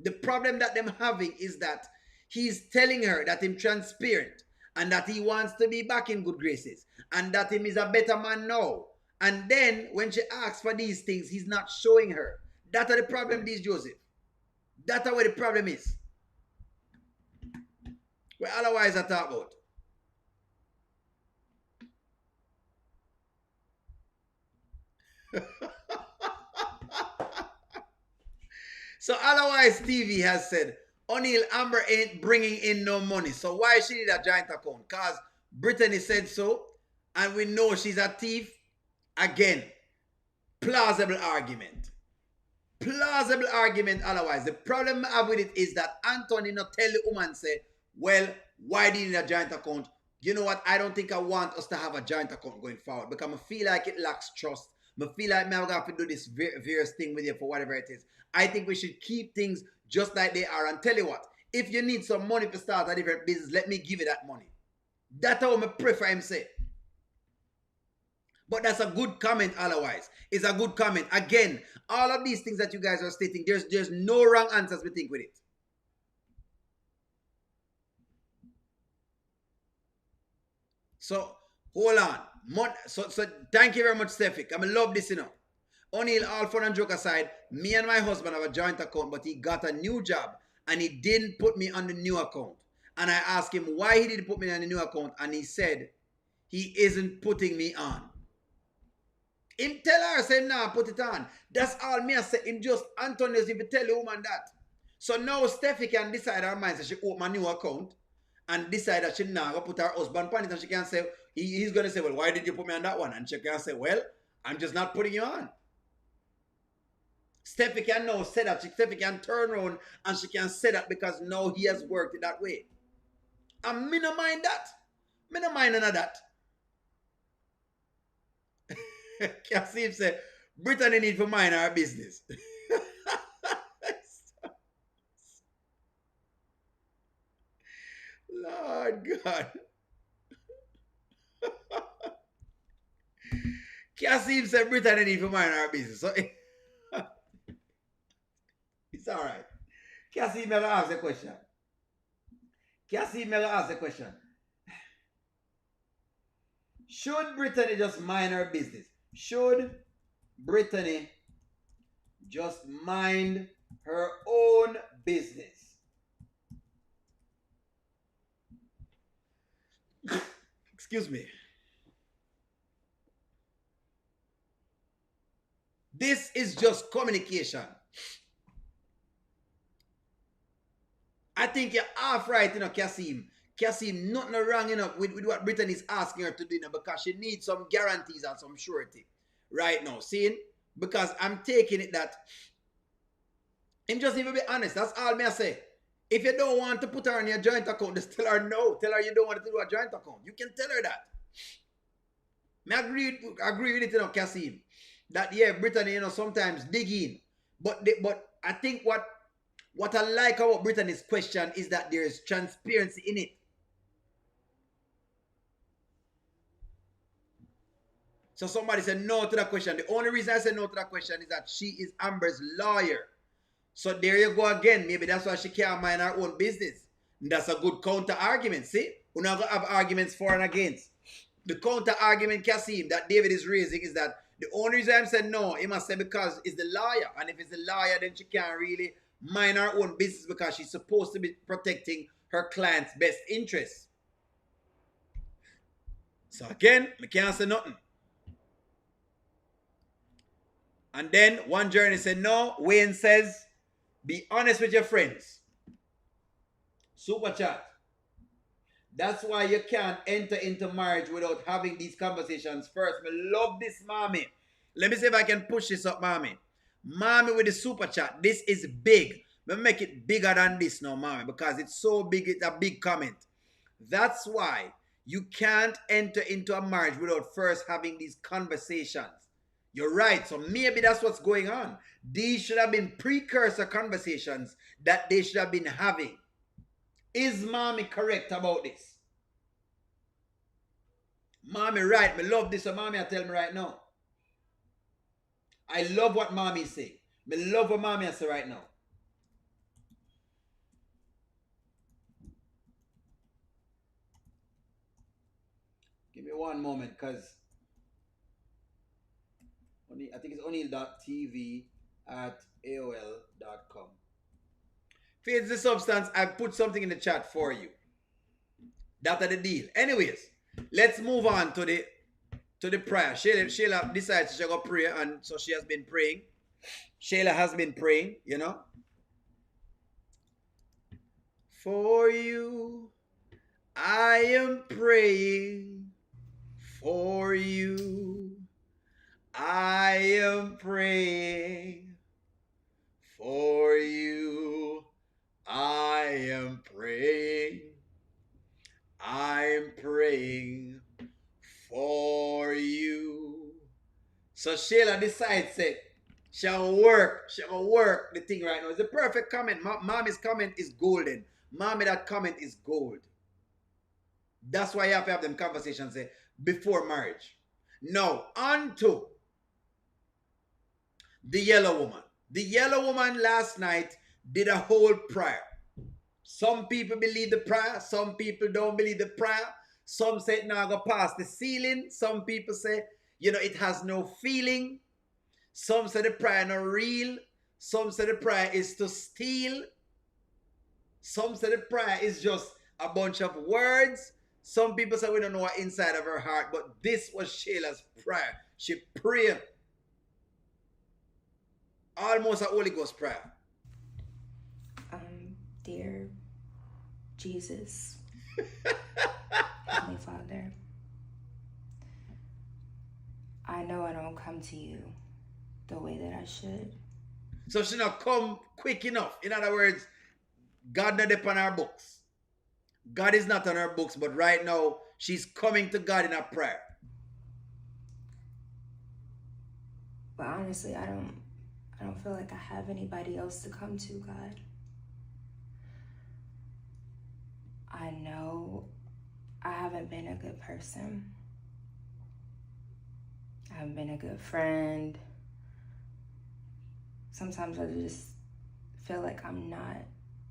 The problem that them having is that he's telling her that he's transparent and that he wants to be back in good graces and that him is a better man now. And then when she asks for these things, he's not showing her. That's the problem, this Joseph. That's what the problem is. Well, otherwise I talk about. So otherwise TV has said, O'Neal, Amber ain't bringing in no money. So why she need a joint account? Because Brittany said so. And we know she's a thief. Again, plausible argument. Plausible argument otherwise. The problem I have with it is that Anthony not tell the woman, say, well, why do you need a joint account? You know what? I don't think I want us to have a joint account going forward because I feel like it lacks trust. I feel like I'm going to have to do this various thing with you for whatever it is. I think we should keep things just like they are. And tell you what, If you need some money to start a different business, let me give you that money. That's how I prefer him say. But that's a good comment otherwise. It's a good comment. Again, all of these things that you guys are stating, there's no wrong answers we think with it. So, hold on. So thank you very much, Stefik. I love this, you know. O'Neal, all fun and joke aside, me and my husband have a joint account, but he got a new job and he didn't put me on the new account. And I asked him why he didn't put me on the new account, and he said he isn't putting me on. Him tell her, say, nah, put it on. That's all me I say. Him just, Antonio's if you tell the woman that. So now Steffi can decide her mind, so she open a new account and decide that she now go put her husband on it, and she can say, he's going to say, well, why did you put me on that one? And she can say, well, I'm just not putting you on. Steffi can now say that. Steffi can turn around and she can say that because now he has worked it that way. And me no mind that. Me no mind none of that. Kasim said, Brittany need to mind our business. Lord God. Kasim said, Brittany need to mind our business. So it's all right. Kasim never asked the question. Kasim never asked the question. Should Brittany just mind her business? Should Brittany just mind her own business? Excuse me. This is just communication. I think you're half right, you know, Kasim. Kasim, nothing wrong, you know, with what Brittany is asking her to do, you know, because she needs some guarantees and some surety right now. See? Because I'm taking it that him just even be honest. That's all me I say. If you don't want to put her on your joint account, just tell her no. Tell her you don't want to do a joint account. You can tell her that. I agree with it, you know, Kasim. That, yeah, Brittany, you know, sometimes dig in. But I think what I like about Brittany's question is that there is transparency in it. So somebody said no to that question. The only reason I said no to that question is that she is Amber's lawyer. So there you go again. Maybe that's why she can't mind her own business. And that's a good counter argument. See? We're not going to have arguments for and against. The counter argument, Kasim, that David is raising is that the only reason I'm saying no, he must say because it's the lawyer. And if it's the lawyer, then she can't really mind her own business because she's supposed to be protecting her client's best interests. So again, I can't say nothing. And then one journey said no. Wayne says, be honest with your friends. Super chat. That's why you can't enter into marriage without having these conversations first. I love this, mommy. Let me see if I can push this up, mommy. Mommy with the super chat. This is big. Let me make it bigger than this now, mommy, because it's so big. It's a big comment. That's why you can't enter into a marriage without first having these conversations. You're right. So maybe that's what's going on. These should have been precursor conversations that they should have been having. Is mommy correct about this? Mommy right. Me love this. So mommy I tell me right now. I love what mommy say. Me love what mommy I say right now. Give me one moment, because I think it's O'Neal.tv@aol.com. Feeds the substance. I put something in the chat for you. That's the deal. Anyways, let's move on to the prayer. Shayla decides she's going to pray, and so she has been praying. Shayla has been praying, you know. For you, I am praying. For you, I am praying. For you, I am praying. I'm praying for you. So Shayla decides that she'll work the thing right now. It's the perfect comment. Mommy's comment is golden. Mommy, that comment is gold. That's why you have to have them conversations before marriage. Now, on to the yellow woman. The yellow woman last night did a whole prayer. Some people believe the prayer. Some people don't believe the prayer. Some say it now go past the ceiling. Some people say, it has no feeling. Some say the prayer not real. Some say the prayer is to steal. Some say the prayer is just a bunch of words. Some people say we don't know what inside of her heart, but this was Shayla's prayer. She prayed almost a Holy Ghost prayer. Dear Jesus, Heavenly Father, I know I don't come to you the way that I should. So she not come quick enough. In other words, God not upon our books. God is not on her books, but right now she's coming to God in a prayer. But honestly, I don't feel like I have anybody else to come to, God. I know I haven't been a good person. I haven't been a good friend. Sometimes I just feel like I'm not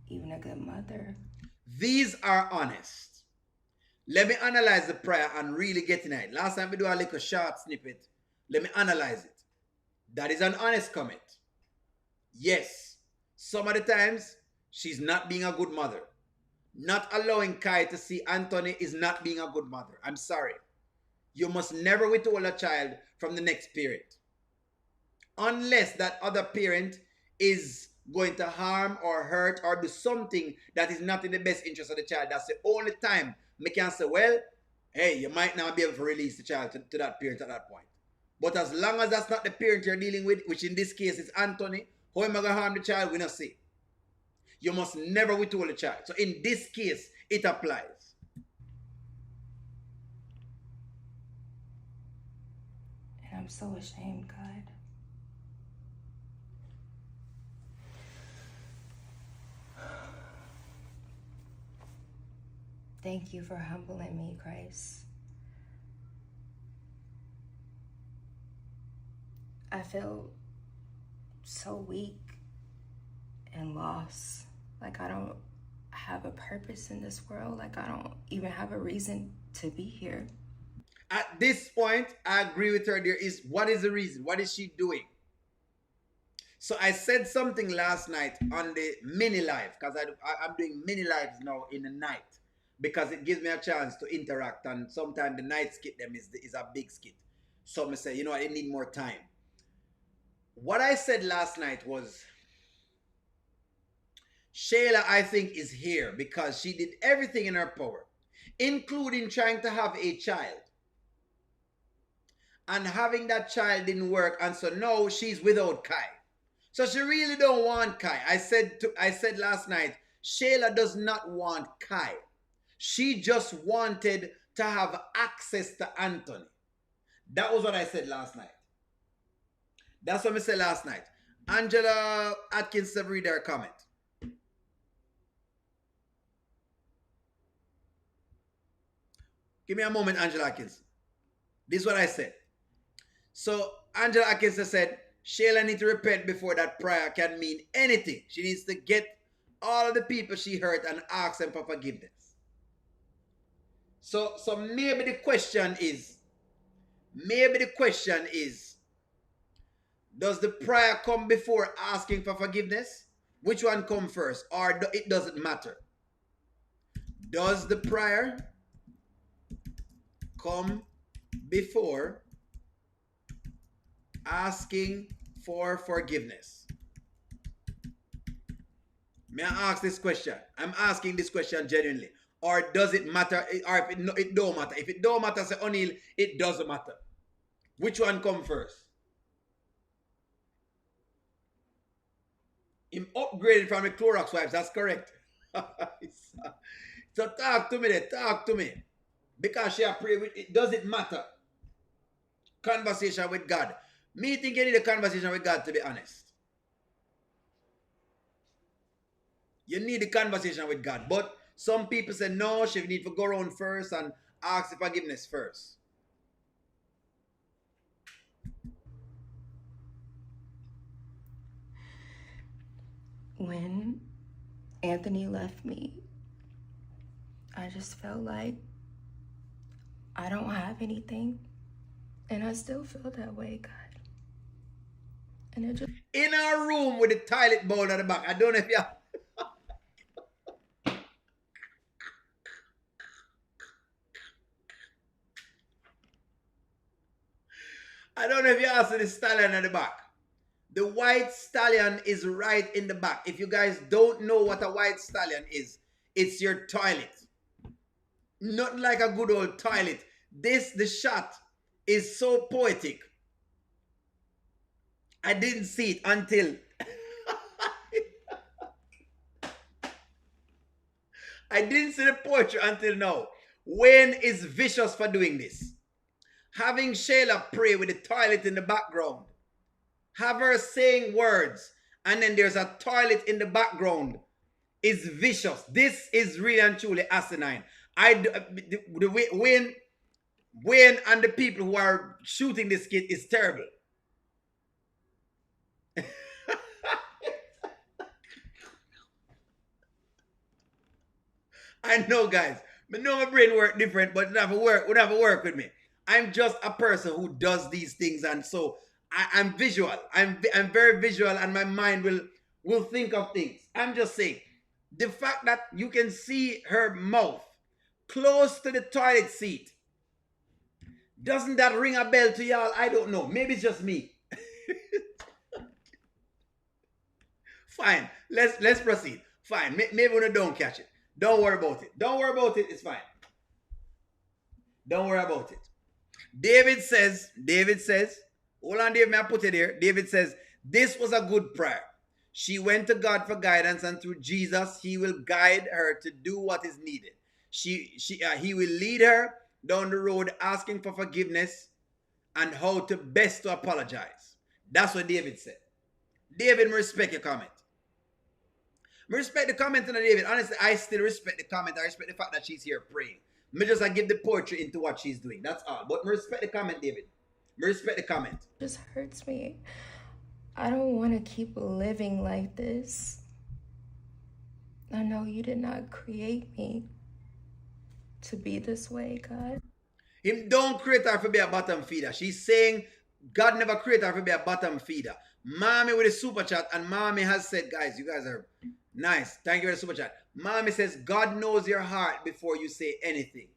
even a good mother. These are honest. Let me analyze the prayer and really get in it. Last time we do a little short snippet. Let me analyze it. That is an honest comment. Yes, some of the times she's not being a good mother. Not allowing Kai to see Anthony is not being a good mother. I'm sorry. You must never withhold a child from the next parent. Unless that other parent is going to harm or hurt or do something that is not in the best interest of the child. That's the only time we can say, well, hey, you might not be able to release the child to that parent at that point. But as long as that's not the parent you're dealing with, which in this case is Anthony, how am I going to harm the child? We not see. You must never withhold a child. So in this case, it applies. And I'm so ashamed, God. Thank you for humbling me, Christ. I feel so weak and lost. Like I don't have a purpose in this world. Like I don't even have a reason to be here. At this point, I agree with her. What is the reason? What is she doing? So I said something last night on the mini live, because I'm doing mini lives now in the night, because it gives me a chance to interact, and sometimes the night skit them is a big skit. So I say, you know what, I need more time. What I said last night was, Shayla, I think, is here because she did everything in her power, including trying to have a child. And having that child didn't work, and so now she's without Kai. So she really don't want Kai. I said last night, Shayla does not want Kai. She just wanted to have access to Anthony. That was what I said last night. That's what I said last night. Angela Atkins read her comment. Give me a moment, Angela Atkins. This is what I said. So Angela Atkins said, Shayla needs to repent before that prayer can mean anything. She needs to get all of the people she hurt and ask them for forgiveness. So maybe the question is, does the prayer come before asking for forgiveness? Which one come first? Or it doesn't matter? Does the prayer come before asking for forgiveness? May I ask this question? I'm asking this question genuinely. Or does it matter? Or if it don't matter? If it don't matter, say O'Neal, it doesn't matter. Which one come first? Him upgraded from the Clorox wipes, that's correct. So talk to me there, talk to me. Because she pray with it, does it matter? Conversation with God. Me think you need a conversation with God, to be honest. You need the conversation with God. But some people say, no, she need to go around first and ask for forgiveness first. When Anthony left me, I just felt like I don't have anything. And I still feel that way, God. And it just... In our room with the toilet bowl at the back. I don't know if you... I don't know if you asked the stallion at the back. The white stallion is right in the back. If you guys don't know what a white stallion is, it's your toilet. Not like a good old toilet. The shot is so poetic. I didn't see it until... I didn't see the poetry until now. Wayne is vicious for doing this. Having Shayla pray with the toilet in the background. Have her saying words. And then there's a toilet in the background. Is vicious. This is really and truly asinine. Wayne and the people who are shooting this kid is terrible. I know, guys. I know my brain work different, but it would have to work with me. I'm just a person who does these things, and so I'm visual. I'm very visual, and my mind will think of things. I'm just saying, the fact that you can see her mouth close to the toilet seat, doesn't that ring a bell to y'all? I don't know. Maybe it's just me. Fine. Let's proceed. Fine. Maybe we don't catch it. Don't worry about it. Don't worry about it. It's fine. Don't worry about it. David says, hold on, David, may I put it here? David says, this was a good prayer. She went to God for guidance, and through Jesus, he will guide her to do what is needed. He will lead her down the road asking for forgiveness and how to best to apologize. That's what David said. David, respect your comment. I respect the comment on David. Honestly, I still respect the comment. I respect the fact that she's here praying. Me just give the poetry into what she's doing. That's all. But I respect the comment, David. I respect the comment. It just hurts me. I don't want to keep living like this. I know you did not create me to be this way, God. Him don't create her to be a bottom feeder. She's saying God never created her to be a bottom feeder. Mommy with a super chat, and Mommy has said, guys, you guys are nice. Thank you for the super chat. Mommy says, God knows your heart before you say anything.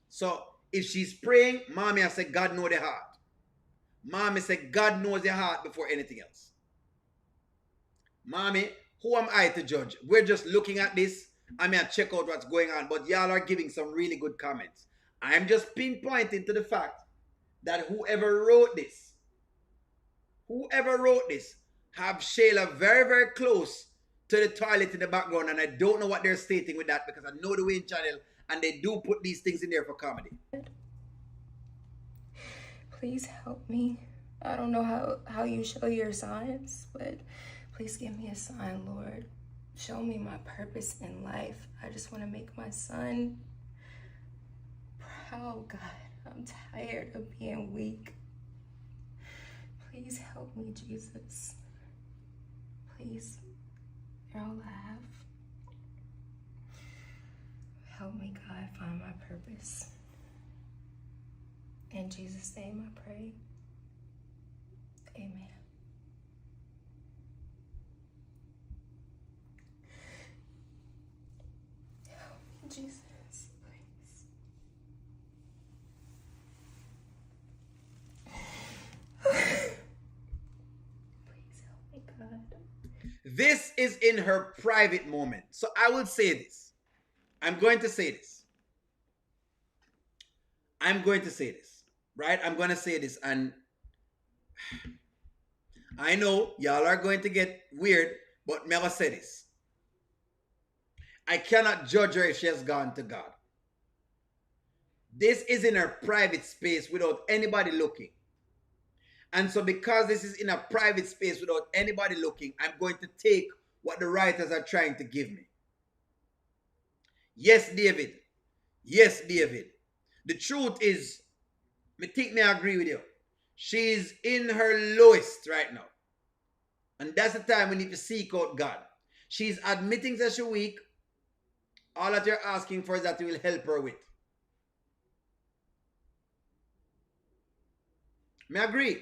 So if she's praying, Mommy has said, God knows the heart. Mommy said, God knows your heart before anything else. Mommy, who am I to judge? We're just looking at this. I mean, I check out what's going on, but y'all are giving some really good comments. I'm just pinpointing to the fact that whoever wrote this have Shayla very, very close to the toilet in the background, and I don't know what they're stating with that because I know the Wayne channel and they do put these things in there for comedy. Please help me. I don't know how you show your signs, but please give me a sign, Lord. Show me my purpose in life. I just want to make my son proud, God. I'm tired of being weak. Please help me, Jesus. Please. You're all I have. Help me, God, find my purpose. In Jesus' name I pray. Amen. Help me, Jesus, please. Please help me, God. This is in her private moment. So I will say this. I'm going to say this. Right? I'm going to say this. And I know y'all are going to get weird, but never say this. I cannot judge her if she has gone to God. This is in her private space without anybody looking. And so because this is in a private space without anybody looking, I'm going to take what the writers are trying to give me. Yes, David. Yes, David. The truth is, I think I agree with you. She's in her lowest right now. And that's the time we need to seek out God. She's admitting that she's weak. All that you're asking for is that you will help her with. I agree.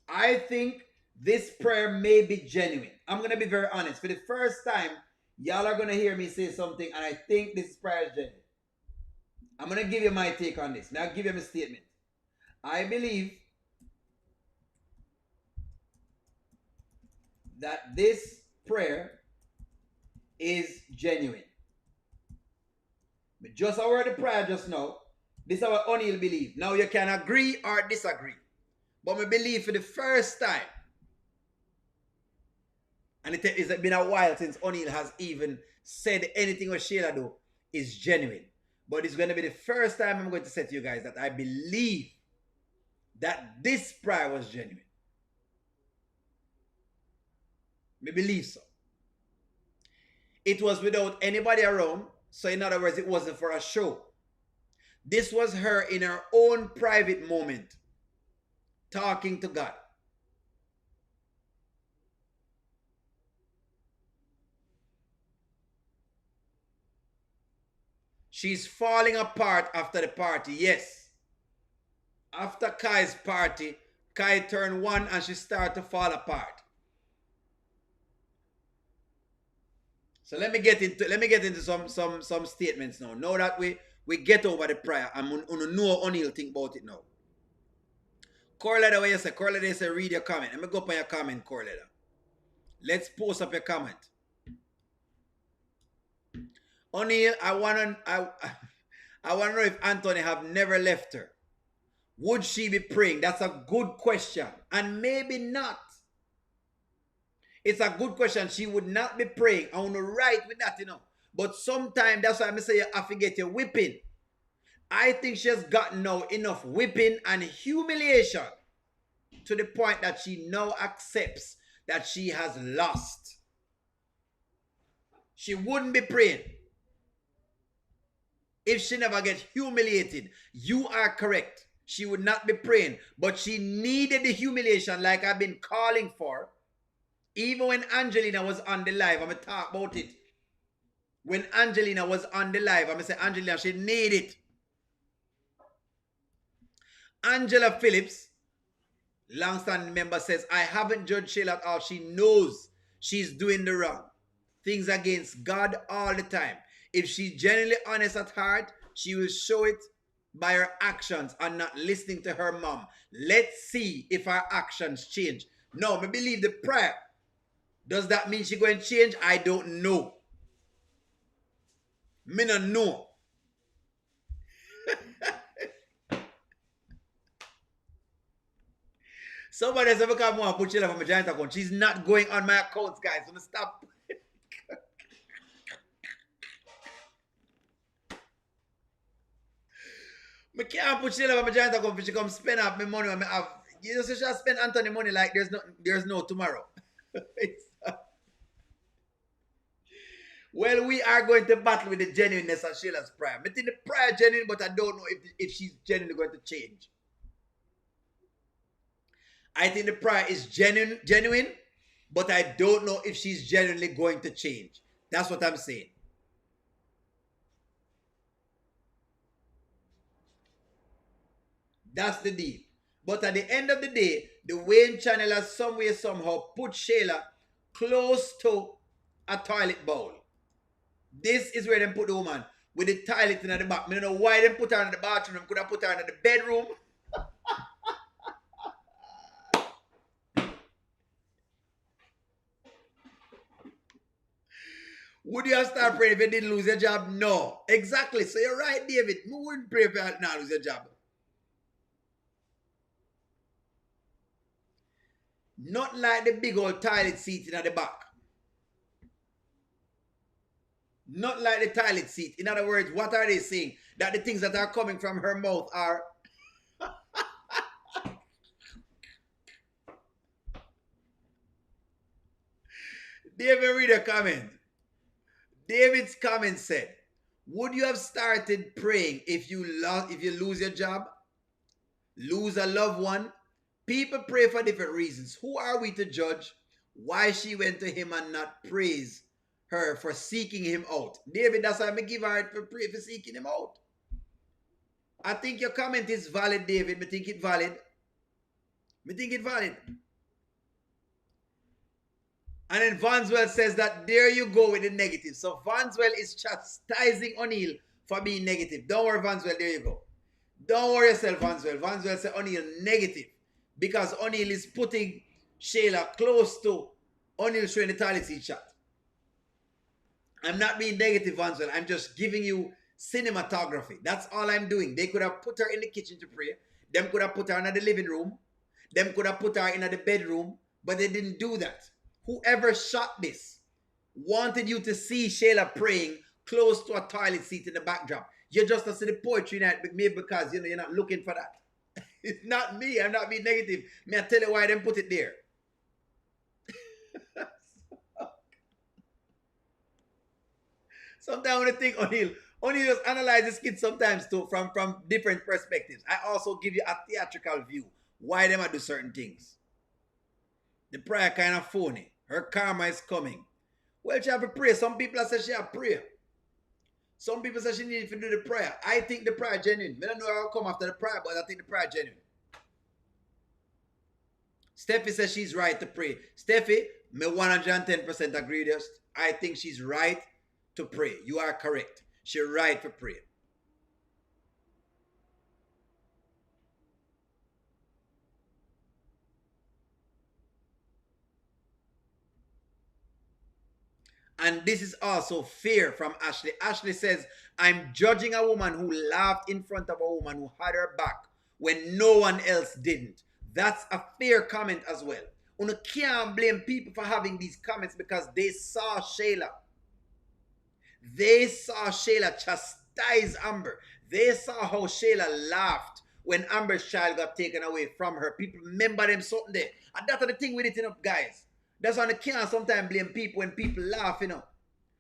I think this prayer may be genuine. I'm going to be very honest. For the first time, y'all are going to hear me say something, and I think this prayer is genuine. I'm going to give you my take on this. Now, I'll give you my statement. I believe that this prayer is genuine. But just our the prayer just now, this is what O'Neal believe. Now you can agree or disagree. But I believe for the first time, and it's been a while since O'Neal has even said anything what Shayla do is genuine. But it's going to be the first time I'm going to say to you guys that I believe that this prayer was genuine. I believe so. It was without anybody around. So in other words, it wasn't for a show. This was her in her own private moment, talking to God. She's falling apart after the party, yes. After Kai's party, Kai turned one and she started to fall apart. So let me get into some statements now. Now that we get over the prayer, I'm gonna know O'Neal think about it now. Corletta, what you say? Corletta say read your comment. Let me go up on your comment, Corletta. Let's post up your comment. O'Neal, I wanna know if Anthony have never left her. Would she be praying? That's a good question. And maybe not. It's a good question. She would not be praying. I want to write with that, But sometimes, that's why I say you have to get your whipping. I think she has gotten now enough whipping and humiliation to the point that she now accepts that she has lost. She wouldn't be praying if she never gets humiliated. You are correct. She would not be praying, but she needed the humiliation like I've been calling for. Even when Angelina was on the live, I'm going to talk about it. When Angelina was on the live, I'm going to say, Angelina, she need it. Angela Phillips, long-standing member, says, I haven't judged Shayla at all. She knows she's doing the wrong. Things against God all the time. If she's genuinely honest at heart, she will show it by her actions and not listening to her mom. Let's see if her actions change. No, I believe the prayer. Does that mean she's going to change? I don't know. Me not know. Somebody said, because I want to put Shayla on my giant account. She's not going on my accounts, guys. So stop. I can't put Shayla on my giant account if she come spend up my money. I have, you know, so she spend Anthony money like there's no tomorrow. Well, we are going to battle with the genuineness of Shayla's prayer. I think the prayer genuine, but I don't know if she's genuinely going to change. I think the prayer is genuine, but I don't know if she's genuinely going to change. That's what I'm saying. That's the deal. But at the end of the day, the Wayne channel has some way, somehow put Shayla close to a toilet bowl. This is where they put the woman with the toilet in the back. I don't know why they put her in the bathroom. They could have put her in the bedroom. Would you have started praying if you didn't lose your job? No. Exactly. So you're right, David. You wouldn't pray if you not lose your job. Not like the big old toilet seat in the back. Not like the toilet seat. In other words, what are they saying? That the things that are coming from her mouth are... David, read a comment. David's comment said, would you have started praying if you lose your job, lose a loved one? People pray for different reasons. Who are we to judge why she went to him and not praise her for seeking him out? David, that's why I'm give her for pray for seeking him out. I think your comment is valid, David. I think it valid. I think it valid. And then Vanswell says that there you go with the negative. So Vanswell is chastising O'Neal for being negative. Don't worry, Vanswell, there you go. Don't worry yourself, Vanswell. Vanswell said O'Neal negative. Because O'Neal is putting Shayla close to O'Neal showing the toilet chat. I'm not being negative, Vanswell. I'm just giving you cinematography. That's all I'm doing. They could have put her in the kitchen to pray. Them could have put her in the living room. Them could have put her in the bedroom. But they didn't do that. Whoever shot this wanted you to see Shayla praying close to a toilet seat in the backdrop. You just to see the poetry night, maybe because you're not looking for that. It's not me. I'm not being negative. May I tell you why they put it there? Sometimes when I think O'Neal just analyzes kids sometimes too from different perspectives. I also give you a theatrical view. Why them I do certain things. The prayer kind of phony. Her karma is coming. Well, she have to pray. Some people say she have prayer. Some people say she need to do the prayer. I think the prayer genuine. I don't know how come after the prayer, but I think the prayer genuine. Steffi says she's right to pray. Steffi, me 110% agree with you. I think she's right to pray. You are correct. She's right for prayer. And this is also fair from Ashley. Ashley says, I'm judging a woman who laughed in front of a woman who had her back when no one else didn't. That's a fair comment as well. You can't blame people for having these comments because they saw Shayla. They saw Shayla chastise Amber. They saw how Shayla laughed when Amber's child got taken away from her. People remember them something there. And that's the thing with it, guys. That's why I can't sometimes blame people when people laugh,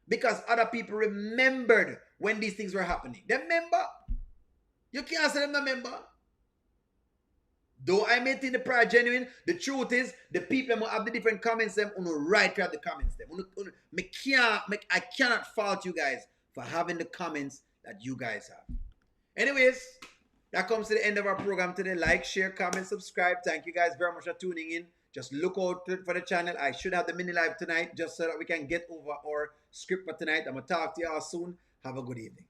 because other people remembered when these things were happening. They remember. You can't say them not remember. Though I may think the prayer genuine, the truth is, the people who have the different comments, them right to have the comments. I cannot fault you guys for having the comments that you guys have. Anyways, that comes to the end of our program today. Like, share, comment, subscribe. Thank you guys very much for tuning in. Just look out for the channel. I should have the mini live tonight just so that we can get over our script for tonight. I'm going to talk to you all soon. Have a good evening.